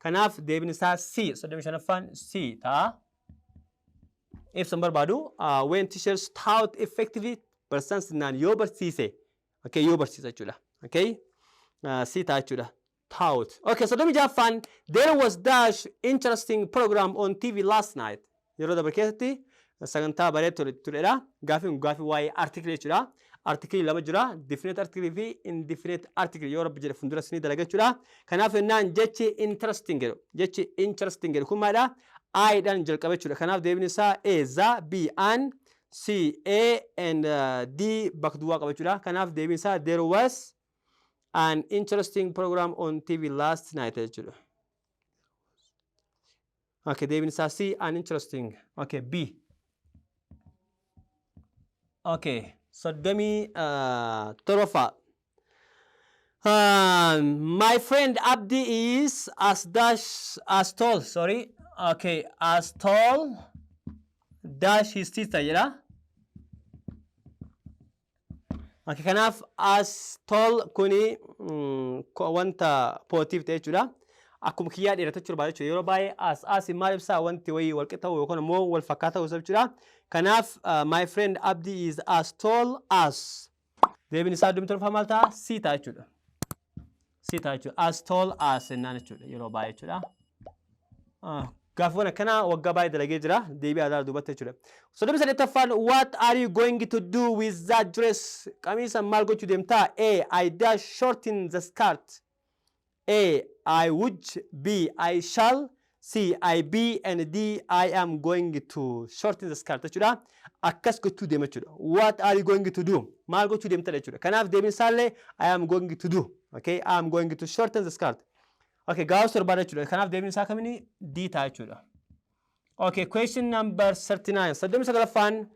Kanaaf deebiin isaa C soddomii shanaffaan C ta'a. Ibsan barbaadu when teachers taught effectively barsiisan sirnaan yoo barsiise okay yoo barsiisa jechuudha. Okay C ta'a jechuudha. Taught. Okay soddomii ja'affaan there was dash interesting program on TV last night. Yeroo dabre keessatti sagantaa bareedu turedha. Gaaffii waa'ee article jechuudha. Article lama jira. Definite article fi indefinite article yoo rabbi jedhe fuuldura sinii dalaga jechuudha. Kanaaf jennaan jechi interesting jedhu. Jechi interesting jedhu kun maalidha? I dhaan jalqabe jechuudha. Kanaaf deebiin isaa A za B an C A and D bakka duwwaa qaba jechuudha. Kanaaf deebiin isaa there was an interesting program on TV last night jechuudha. Okay, deebiin isaa C an interesting. Okay, B. Okay. Soddomii torbaffaa. My friend Abdii is as tall, sorry. Okay, as tall dash his sister jedha. Okay, kanaaf as tall kuni wanta positive ta'e jechuudha. Akkuma kiyyaa dheeratachuu barbaada jechuudha. Yeroo baay'ee as maal ibsaa wanti wayii wal qixa yookaan immoo wal fakkaataa ta'uu jechuudha. Kanaaf my friend Abdii is as tall as. Deebiin isaa dubbii tolfaa maal ta'a? Si ta'a jechuudha. Si ta'a jechuudha. As tall as jennaan jechuudha. Yeroo baay'ee jechuudha. Gaafiiwwan akkanaa waggaa baay'ee dalagee jira. Deebii aadaa dubbatti jechuudha. So deebii sadettaffaan what are you going to do with that dress? Qamiisa maal gochuu deemtaa? A. I dash shorten the skirt. A. I would. B. I shall. C. I be. And D. I am going to shorten the skirt jechuudha. Akkas gochuu deema jechuudha. What are you going to do? Maal gochuu deemtaa jechuudha. Kanaaf deebiin isaallee I am going to do. Okay, I am going to shorten the skirt. Okay, gaafas barbaada jechuudha. Kanaaf deebiin isaa kamini D ta'a jechuudha. Okay, question number 39. Soddomii sagalaffaan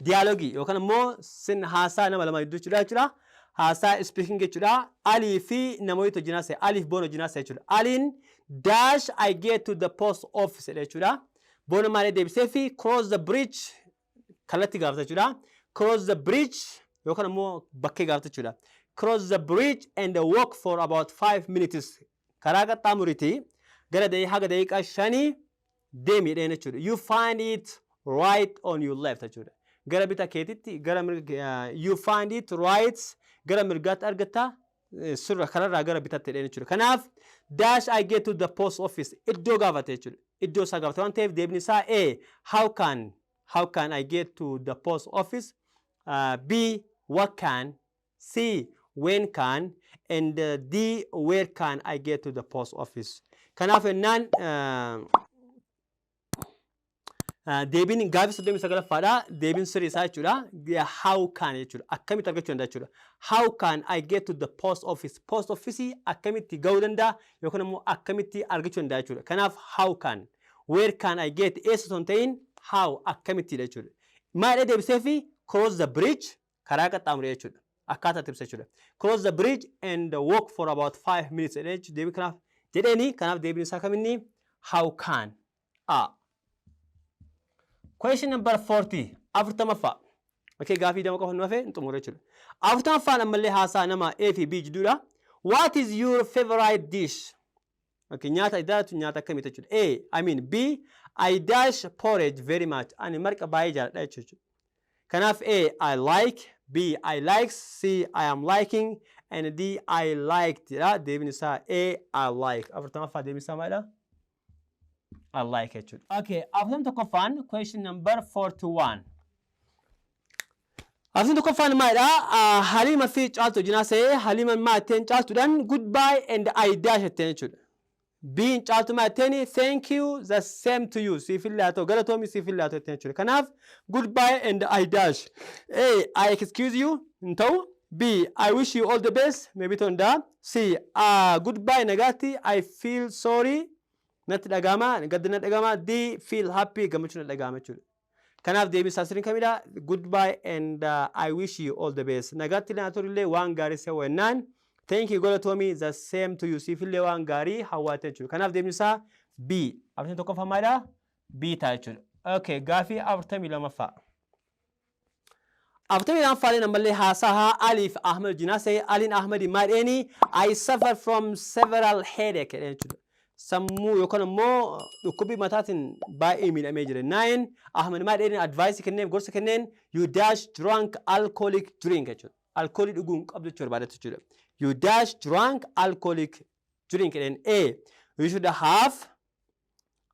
dialoogii yookaan immoo sin haasaa nama lama gidduu jechuudha. Haasaa speaking jechuudha. Alii fi namoota hojii ta'e. Aliif boona hojii ta'e jechuudha. Aliin dash I get to the post office jechuudha. Boona maalee deebisee fi cross the bridge kallattii gaafata jechuudha. Cross the bridge yookaan immoo bakkee gaafata jechuudha. Cross the bridge and walk for about 5 minutes. Karaa qaxxaamuritii gara haga daqiiqaa 5 deemi dheena jechuudha. You find it right on your left jechuudha. Gara bita keetitti gara you find it right gara mirgaatti argatta surra kanarraa gara bitaatti dheena jechuudha. Kanaaf dash I get to the post office iddoo gaafate jechuudha. Iddoo isaa gaafate waan ta'eef deebini isaa A. How can I get to the post office? B. What can? C. When can? And D. Where can I get to the post office? Kanaaf ennaan deebiin gaafii soddomii sagalaffaadha. Deebiin sirrii isaa jechuudha. How can jechuudha. Akkamitti argachuu danda'a jechuudha. How can I get to the post office? Post office akkamitti ga'uu danda'a yookaan immoo akkamitti argachuu danda'a jechuudha. Kanaaf how can? Where can I get? Eessa osoo hin ta'in how akkamittidha jechuudha. Maadha deebisee fi cross the bridge karaa qaxxaamure jechuudha. Akkaataa ibsa jechuudha. Cross the bridge and walk for about 5 minutes deebii kanaaf jedheeni kanaaf deebiin isaa kaminni how can? Question number 40. Afurtamaffaa. Okay, gaafii dama qofa nu hafe hin xumure jechuudha. Afurtamaffaan ammallee haasaa nama A fi B jidduudha. What is your favorite dish? Okay, nyaata idaatu nyaata akkamitti jechuudha. B. I dash porridge very much. Ani marqa baay'ee jaalladha jechuudha. Kanaaf A. I like. B. I like. C. I am liking. And D. I liked. Deebiin isaa A. I like. Afurtamaffaa deebiin isaa maalidha? I like it. Okay, after the kofan, question number 41. After the kofan, Halima fi chalto jinase, Halima ma ten chalto dan goodbye and I dash attention. Being chalto ma teni, thank you, the same to you. Sifilato, galatomi sifilato attention. Kanaf, goodbye and I dash. A. I excuse you. Nto. B. I wish you all the best. Maybe tonda. C. Goodbye nagati. I feel sorry. Natti dhagama gaddina dhagama D. Feel happy gammachuun dhagama jechuudha. Kanaaf deebii saasiriin kamidha? Goodbye and I wish you all the best. Nagaatti naaturillee waan gaarii si hawwannaan. Thank you galatoomii the same to you. Siifillee waan gaarii hawwaate jechuudha. Kanaaf deebiin isaa B. Afurtamii tokkoffaa maalidha? B ta'a jechuudha. Okay, gaafii 42ffaa. 42ffaan ammallee haasaa Aliif Ahmed jinaasee Aliin Ahmed maadheeni I suffer from several headache jechuudha. Sammuu yookaan immoo dhukkubii mataatiin baay'ee miidhamee jira. 9. Ahmed maadheeni advice kenneen gorsa kenneen you dash drunk alcoholic drink jechuudha. Alkoolii dhuguun qabdu jechuudha barbaadatu jechuudha. You dash drunk alcoholic drink jedheen A. You should have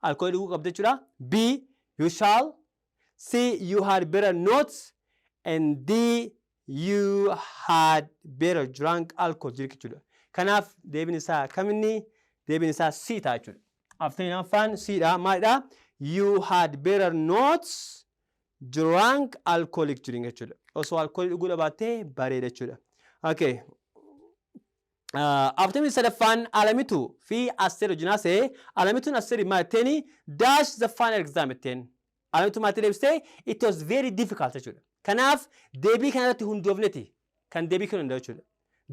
alkoolii dhuguu qabdu jechuudha. B. You shall. C. You had better not. And D. You had better drunk alcohol drink jechuudha. Kanaaf deebiin isaa kaminni? Deebiin isaa C ta'a jechuudha. Afurtamaffaan C dha. Maalidha? You had better not drunk alcoholic drink jechuudha. Osoo alkoolii dhuguu dhaabattee bareeda jechuudha. Okay. Afurtamii sadaffaan Alamituu fi Asteer hojinaasee Alamituun Asteer maatteeni dash the final exam jetteen. Alamituu maattee deebistee it was very difficult jechuudha. Kanaaf deebii kanarratti hundoofneti kan deebii kana hundaa jechuudha.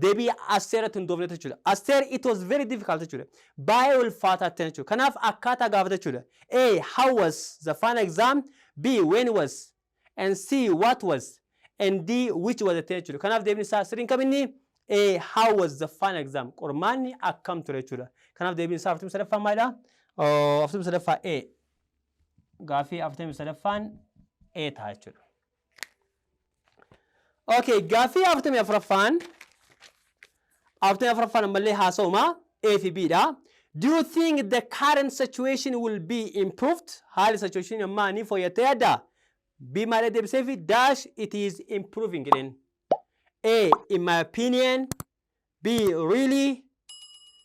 Deebii Asteeratti hundoofneti jechuudha. Asteer it was very difficult jechuudha. Baay'ee ulfaataa ta'e jechuudha. Kanaaf akkaataa gaafata jechuudha. A. How was the final exam? B. When was? And C. What was? and D, which was the teacher. Kanaaf deebiin isaa sirriin kabinni A, how was the final exam? Qormaanni akkam ture jechuudha. Kanaaf deebiin isaa 43ffaan maalidha? 43ffaa A. Gaaffii 43ffaan A ta'a jechuudha. Okay, gaaffii 44ffaan ammallee haasa'uma A fi B dha. Do you think the current situation will be improved? Hali situation ammaa ni fooyyatee adda? B maalee deebisee fi dash it is improving jedheen. A, in my opinion. B, really.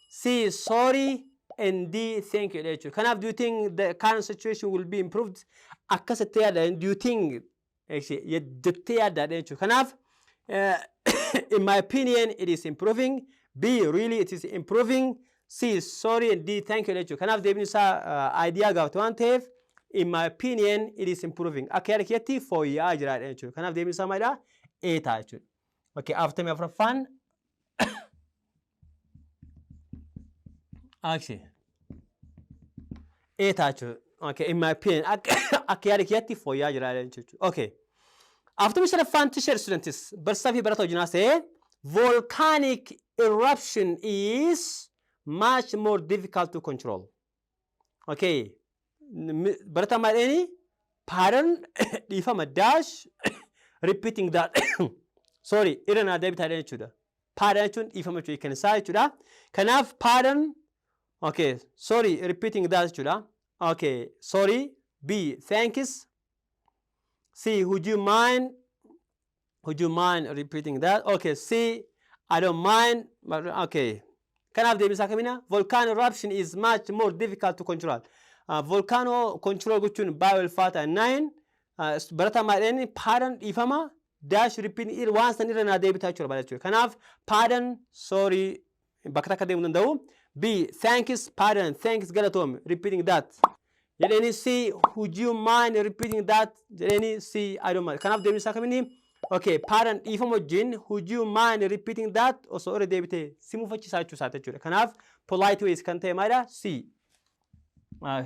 C, sorry. And D, thank you. Kanaaf, do you think the current situation will be improved? Akkasitti yaadda. Do you think? Actually, jettee yaadda jechuudha. Kanaaf, in my opinion, it is improving. B, really, it is improving. C, sorry. And D, thank you. Kanaaf, deebiin isaa idea gaafate waan ta'eef, in my opinion, it is improving. Akka yaada keetti fooyya'aa jira jechuudha. Kanaaf, deebiin isaa maalidha? A ta'a jechuudha. Okay, after me fun. Actually, A ta'a. Okay, in my opinion, akka yaada keetti fooyya'aa jira jechuudha. Okay. After me fun teacher students, barsaa fi barataa wajjin haasa'ee, volcanic eruption is much more difficult to control. Okay. Barataa maadheeni, pardon, dhiifama dash, repeating that. Sorry, irra naa deebitaa jechuudha. Pardon jechuun dhiifama jechuudha. Kan isaa jechuudha. Kanaaf pardon. Okay, sorry, repeating that jechuudha. Okay, sorry. B, thanks. C, would you mind repeating that? Okay, C, I don't mind. Okay. Kanaaf deebisaa kamina? Volcano eruption is much more difficult to control. Volcano control gochuun baay'ee ulfaata. 9. Barataa maadheeni pardon dhiifama. Dash repeating waan san irra naa deebitaa jechuudha. Kanaaf pardon, sorry, bakka takka deemuu danda'u. B, thanks, pardon, thanks, galatoom, repeating that. Jedheni C, would you mind repeating that? Jedheni C, I don't mind. Kanaaf deebiin isaa kamini? Okay, pardon, dhiifama wajjin, would you mind repeating that? Osoo irra deebitee si mufachiisaa jechuudha. Kanaaf polite ways kan ta'e maalidha? C.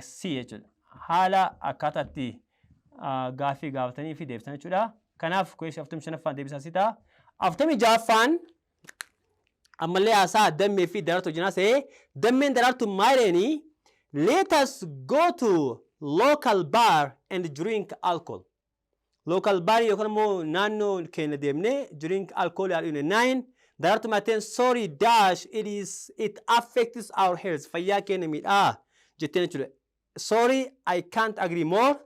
C jechuudha. Haala akkaataatti gaaffii gaafatanii fi deebisan jechuudha. Kanaaf question 45ffaan deebisaa si ta'a. 46ffaan ammallee haasaa dammee fi daraartuu wajjin haasa'ee dammeen daraartuu maaleeni let us go to local bar and drink alcohol. Local bar yookaan immoo naannoo keenya deemnee drink alcohol yaaduu 9. Daraartuu maateen sorry dash it affects our health. Fayyaa keenya miidhaa jetteen jechuudha. Sorry, I can't agree more.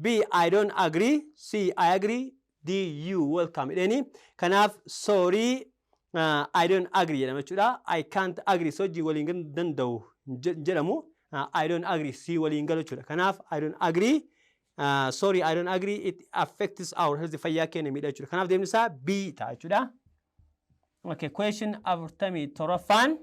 B, I don't agree. C, I agree. D, you welcome. Jedheni kanaaf sorry, I don't agree jedhama jechuudha. I can't agree. So G waliin danda'u jedhamu. I don't agree. C waliin galu jechuudha. Kanaaf I don't agree. Sorry, I don't agree. It affects our health. Fayyaa keenya miidha jechuudha. Kanaaf deemni isaa B ta'a jechuudha. Okay, question 47ffaan.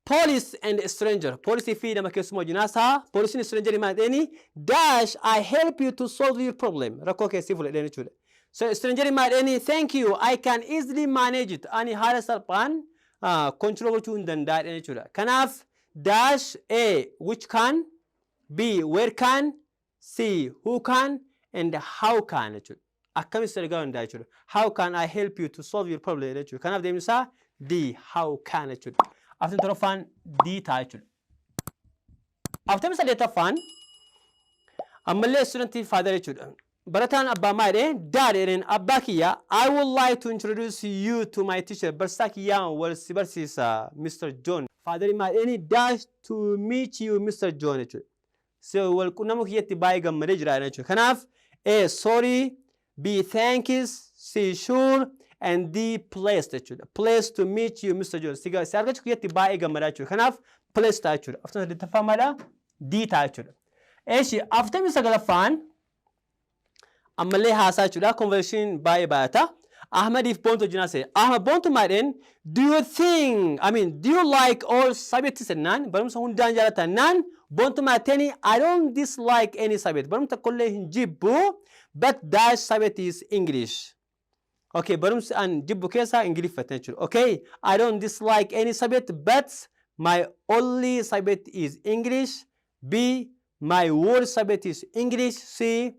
Police and stranger. Police fi nama keessuma wajjin haasaa. Police and stranger maadheeni dash I help you to solve your problem. Rakkoo keessii fuudhadheen jechuudha. So stranger maadheeni thank you I can easily manage it. Ani haala salphaan control gochuu hin danda'adheen jechuudha. Kanaaf dash A, which can. B, where can. C, who can. And how can jechuudha. Akkamitti ergaa hundaa jechuudha. How can I help you to solve your problem jechuudha. Kanaaf deemni isaa D, how can jechuudha. After torofaan D ta'a jechuudha. After sadeetaffaan ammallee studentii father jechuudha. Barataan abbaa maa jedhee dad jedheen abbaa kiyya I would like to introduce you to my teacher. Barsiisaa kiyyaa wal si barsiisa Mr. John. Father maa jedheen dash to meet you Mr. John jechuudha. So wal qunnamuu kiyyatti baay'ee gammadee jira jechuudha. Kanaaf A, sorry. B, thanks. C, sure. And D, place jechuudha. Place to meet you Mr. John. Si argachuu kiyyatti baay'ee gammadaa jechuudha. Kanaaf place ta'a jechuudha. After sadeetaffaa maadha? D ta'a jechuudha. Eeshi after 9ffaan ammallee haasaa jechuudha. Conversation baay'ee baay'ata. Ahmadiif boontu wajjin haasa'e. Ahmad boontu maadheen do you like all subjects jennaan barumsa hundaan jaalatta jennaan boontu maateeni I don't dislike any subject. Barumsa tokkollee hin jibbu but that subject is English. Okay, barumsa an jibbu keessa Ingiliffaa jechuudha. Okay, I don't dislike any subject but my only subject is English. B, my whole subject is English. C,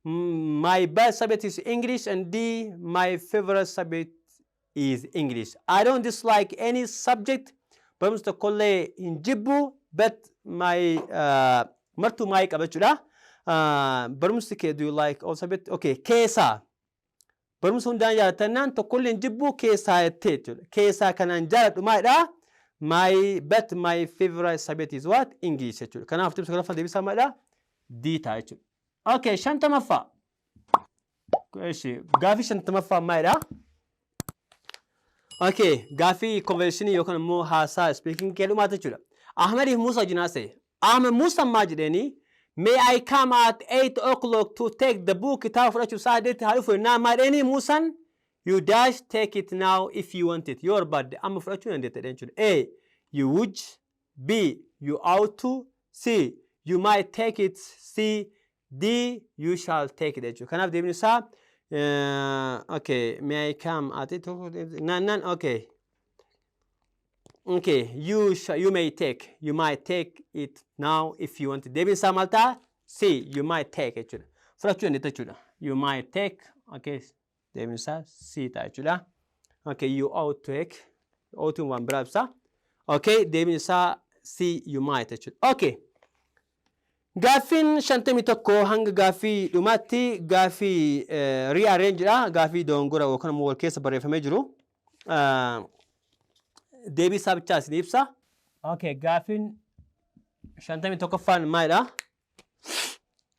My best subject is English, and D, my favorite subject is English. I don't dislike any subject. Barumsa tokkollee hin jibbu, but my martuu maayii qaba jechuudha. Barumsi kee do you like all subject? Okay, keessaa. Barumsa hundaan jaalatannaan tokkollee hin jibbu keessaa jettee jechuudha. Keessaa kanaan jaaladhu maalidha? My favorite subject is what? English jechuudha. Kanaaf tibsa kanaffaan deebisaa maalidha? D ta'a jechuudha. Okay, shantamaffaa. Gaafii shantamaffaa maalidha? Okay, gaafii conversation yookaan immoo haasaa speaking keedhumaata jechuudha. Ahmediif Musa jinaase. Ahmed Musa maa jedheeni? May I come at 8 o'clock to take the book? Kitaaba fudhachuuf sa'a 8 haa dhufu naa maa jedheeni Musan? You dash take it now if you want it. Your bad. Amma fudhachuu dandeetta jechuudha. A, you would. B, you ought to. C, you might take it. C, D, you shall take it jechuudha. Kanaaf deebinu isaa okay, may I come at it? None. Okay. Okay, you may take. You might take it now if you want it. Deebinu isaa maal ta'a? C, you might take jechuudha. Fudhachuu dandeetta jechuudha. You might take. Okay. Deebinu isaa C ta'a jechuudha. Okay, you ought to take. Ought waan biraa ibsa. Okay, deebinu isaa C, you might jechuudha. Okay. Gaafiin 51 hanga gaafii dhumaatti gaafii rearrangeedha. Gaafii dongora yookaan immoo wal keessa barreeffamee jiru. Deebii isaa bichaa isin ibsa. Okay, gaafiin 51ffaan maalidha?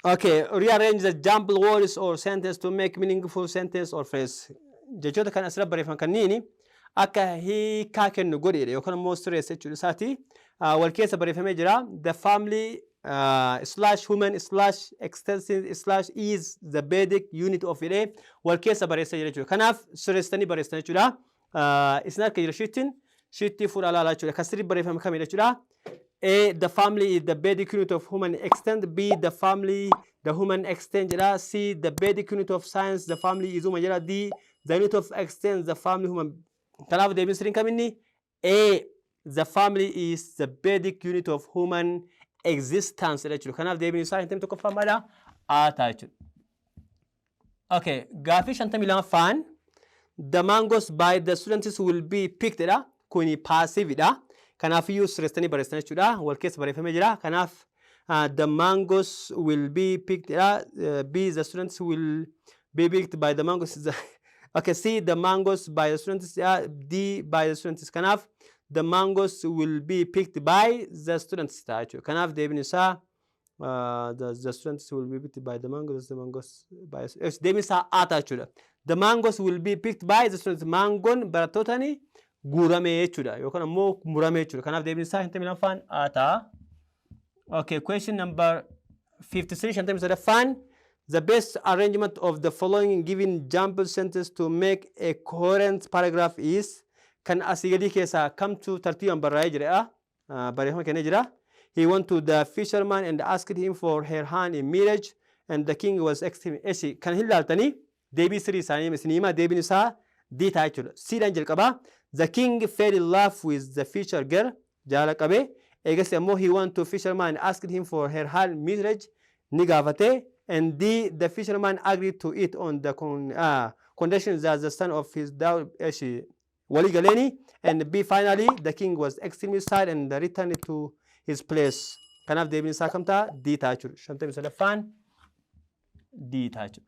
Okay, rearrange the jumbled words or sentence to make meaningful sentence or phrase. Jechoota kan asirra barreeffaman kanniini akka hiikaa kennu godheedha yookaan immoo stress jechuudha isaati. Wal keessa barreeffamee jira. The family / human / extension / is the basic unit of it. Wal keessa barreessa jira jechuudha. Kanaaf sirreessitanii barreessan jechuudha. Isin harka jira shiitti fuudhaa ilaalaa jechuudha. Kan sirrii barreeffame kamidha jechuudha. A, the family is the basic unit of human extent. B, the family, the human extent jedha. C, the basic unit of science, the family is human jedha. D, the unit of extent, the family human. Kanaaf deebiin sirriin kaminni? A, the family is the basic unit of human existence jechuudha. Kanaaf deebiin isaa hin tokkoffaa maalidha? A ta'a jechuudha. Okay, gaafii 52ffaan the mangoes by the students will be picked dha. Kuni passive dha. Kanaaf iyyuu sirreessitanii barreessan jechuudha. Wal keessa barreeffamee jira. Kanaaf the mangoes will be picked dha. B, the students will be picked by the mangoes. Okay, C, the mangoes by the students. D, by the students. Kanaaf the mangoes will be picked by the students. Kanaaf deebiin isaa the students will be picked by the mangoes by deebiin isaa A ta'a jechuudha. The mangoes will be picked by the students. Mangoon barattootani guuramee jechuudha yookaan ammoo muramee jechuudha. Kanaaf deebiin isaa 52ffaan A ta'a. Okay, question number 53 53ffaan the best arrangement of the following given jumbled sentence to make a coherent paragraph is kan asii gadii keessaa kamtu tartiibaan barraa'ee jira. Barreeffama kennee jira. He went to the fisherman and asked him for her hand in marriage and the king was extremely eshi kan hin laaltanii deebii sirrii isaanii isin himaa deebiin isaa D ta'a jechuudha. Cdhaan jalqabaa. The king fell in love with the fisher girl. Jaala qabee. Eegas ammoo he went to fisherman and asked him for her hand in marriage ni gaafate. And D, the fisherman agreed to it on the condition that the son of his daughter eshi walii galeeni. And B, finally the king was extremely sad and returned to his place. Kanaaf deebiin isaa kam ta'a? D ta'a jechuudha. 53ffaan D ta'a jechuudha.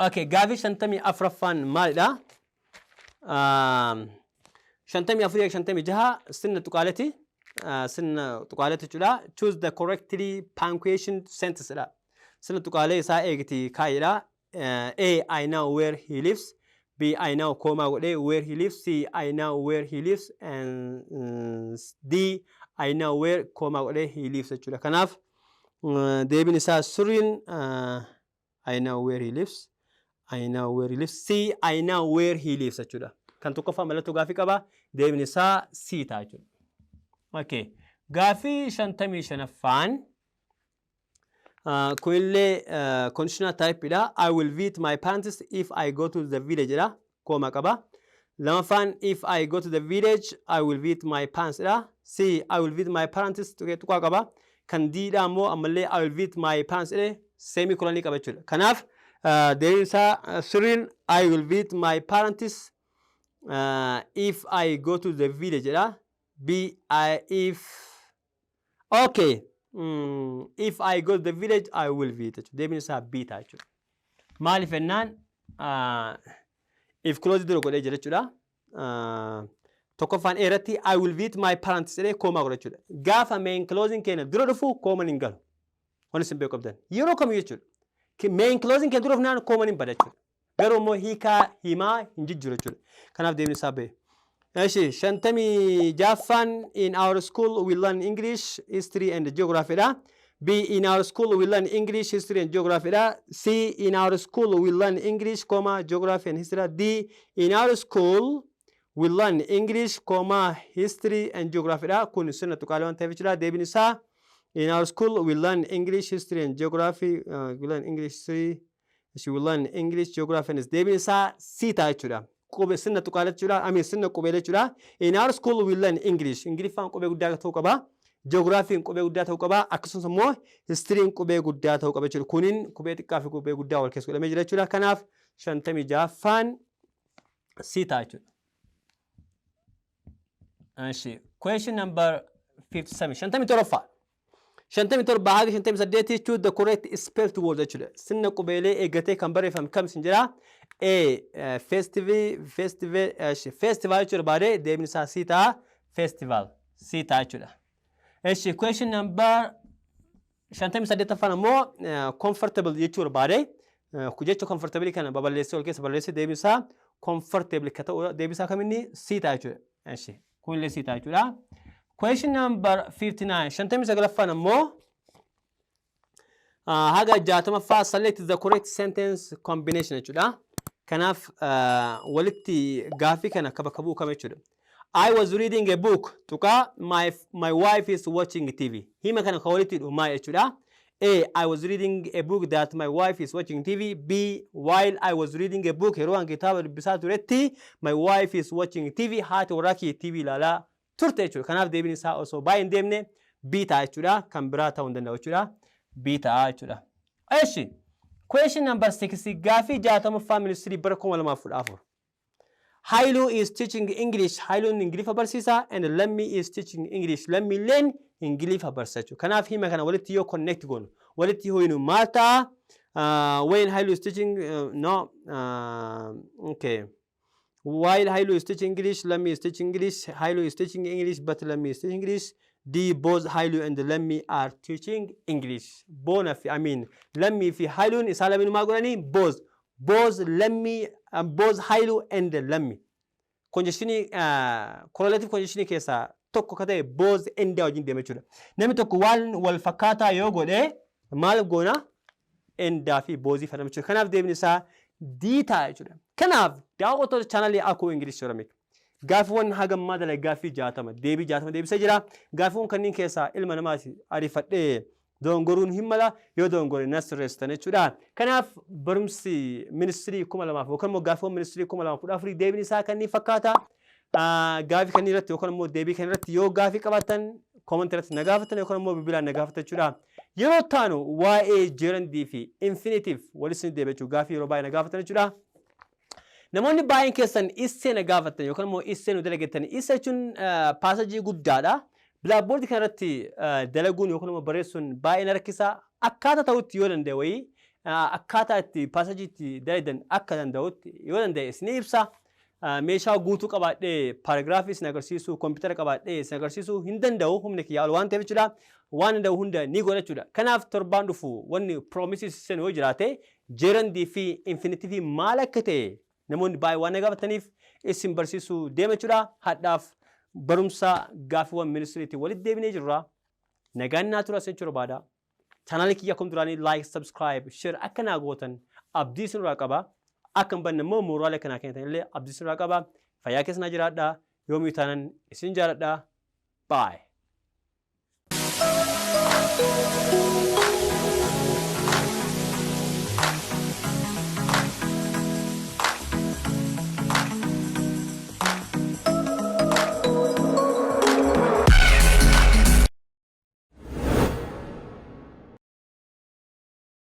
Okay, gaafii 54ffaan maalidha? 54 sinna tuqaaleti. Sinna tuqaaleti jechuudha. Choose the correctly punctuation sentence dha. Sinna tuqaalee isaa eegiti kaayedha. A, I know where he lives. B, I know comma godhee where he lives. C, I know where he lives. And D, I know where comma godhee he lives jechuudha. Kanaaf deebiin isaa sirriin I know where he lives. I know where he lives. C, I know where he lives jechuudha. Kan tokkoffaa mallattoo gaafii qaba. Deebiin isaa C ta'a jechuudha. Okay. Gaafii 55ffaan kunillee conditional type dha. I will visit my parents if I go to the village dha. Kooma qaba. Lamaffaan if I go to the village I will visit my parents dha. C, I will visit my parents tuqaa qaba. Kan D dha ammoo ammallee I will visit my parents jedhe semicolon qaba jechuudha. Kanaaf deebiin isaa sirriin I will visit my parents if I go to the village jedha. If I go to the village I will visit. Deebiin isaa B ta'a jechuudha. Maaliif jennaan if close dura godhee jira jechuudha. Tokkoffaan irratti I will visit my parents jedhee koomaa godha jechuudha. Gaafa main closing keenya dura dhufu kooman hin galu. Wanni isin beeku qabdan. Yeroo kamiyyuu jechuudha. Main closing keenya dura dhufnaan kooman hin bada jechuudha. Garuu immoo hiikaa himaa hin jijjiiru jechuudha. Kanaaf deebiin isaa ba'e. Eshi shantamii jaaffaan in our school we learn English, history and geography dha. B in our school we learn English, history and geography dha. C in our school we learn English, geography and history. D in our school we learn English, history and geography dha. Kun sirna tuqaalee waan ta'eef jechuudha. Deebiin isaa in our school we learn English, history and geography. We learn English, history. We learn English, geography and history. Deebiin isaa C ta'a jechuudha. Qubee sirna tuqaalee jechuudha. Sirna qubeelee jechuudha. In our school we learn English. Ingiliffaan qubee guddaa ta'uu qaba. Geographiin qubee guddaa ta'uu qaba. Akkasumas immoo history'n qubee guddaa ta'uu qaba jechuudha. Kuniin qubee xiqqaa fi qubee guddaa wal keessa godhamee jira jechuudha. Kanaaf 56ffaan C ta'a jechuudha. Question number 57. 57ffaa. 57 haga 58 jechuudha. The correct spelled word jechuudha. Sirna qubeelee eeggatee kan barreeffame kam isin jira? A festival jechuudha baadee deebiin isaa C ta'a. Festival C ta'a jechuudha. Question number 58ffaan immoo comfortable jechuudha baadee jecha comfortable kana baballeessee ol keessa balleessee deebiin isaa comfortable ka ta'u deebiin isaa kaminni C ta'a jechuudha. Kunillee C ta'a jechuudha. Question number 59. 59ffaan immoo haga 60ffaa select the correct sentence combination jechuudha. Kanaaf walitti gaafii kana bakka bu'u kam jechuudha. I was reading a book. Tuqa my wife is watching TV. Hima kana walitti dhumaa jechuudha. A. I was reading a book that my wife is watching TV. B. While I was reading a book, yeroo an kitaaba dubbisaa turetti my wife is watching TV. Haati warraa kee TV ilaalaa turte jechuudha. Kanaaf deebiin isaa osoo baay'ee hin deemne B ta'a jechuudha. Kan biraa ta'uu hin danda'u jechuudha. B ta'a jechuudha. Question number 6. Gaafii 60ffaa ministirii bara 2014. Hailu is teaching English. Hailuun Ingiliffa barsiisa. And Lammi is teaching English. Lammi illeen Ingiliffa barsiisa. Kanaaf hima kana walitti yoo connect goonu. Walitti hoyinu maal ta'a? When Hailu is teaching, While Hailu is teaching English, Lammi is teaching English. Hailu is teaching English, but Lammi is teaching English. D. Both Hailu and Lammi are teaching English. Lammi fi Hailuun isaa laminumaa godhanii both Lammi both Hailu and Lammi. Conjectionii correlative conjectionii keessaa tokko ka ta'e both and wajjin deema jechuudha. Namni tokko waan wal fakkaataa yoo godhe maal goona? Endaa fi boozii fayyadama jechuudha. Kanaaf deebiin isaa D ta'a jechuudha. Kanaaf daawwattoota chaanalii Akkoo Ingilish Oromic. Gaafiiwwan hagammaa dalai gaafii 60 deebii 60 deebisee jira. Gaafiiwwan kanneen keessaa ilma namaati ariifadhee dongoruun hin mala yoo dongore nas sirreessitan jechuudha. Kanaaf barumsi ministirii 2000 yookaan immoo gaafiiwwan ministirii 2014 deebiin isaa kanneen fakkaata. Gaafii kanneen irratti yookaan immoo deebii kanneen irratti yoo gaafii qabaatan comment irratti na gaafatan yookaan immoo bilbilaan na gaafatan jechuudha. Yeroo taanu waa'ee gerundii fi infinitive waliin deebachuu gaafii yeroo baay'ee na gaafatan jechuudha. Namoonni baay'een keessan issee na gaafatan yookaan immoo issee nu dalagattan issa jechuun paasajii guddaadha. Blackboard kanarratti dalaguun yookaan immoo barreessuun baay'ee na rakkisa. Akkaataa ta'utti yoo danda'e wayii akkaataa itti paasajii itti dalagan akka danda'utti yoo danda'e isinii ibsa. Meeshaa guutuu qabaadhee paaragraafii isin agarsiisuu kompiitara qabaadhee isin agarsiisuu hin danda'u humna kiyyaa ol waan ta'eef jechuudha. Waan danda'u hunda ni godha jechuudha. Kanaaf torbaan dhufu wanni promises isin yoo jiraate gerundii fi infinitive maal akka ta'e namoonni baay'ee waan gaafataniif isin barsiisuu deema jechuudha. Hadhaaf barumsa gaafiiwwan ministiriitti walitti deebinee jirra. Nagaan naa tura isin barbaada. Chaanaalii kiyya akkuma duraanii like, subscribe, share akka naa gootan abdii isin irraa qaba. Akkam banna immoo mooraalee kanaa kennitan illee abdii isin irraa qaba. Fayyaa keessa naa jiraadha. Yoomii taanan isin jaaladha. Bye.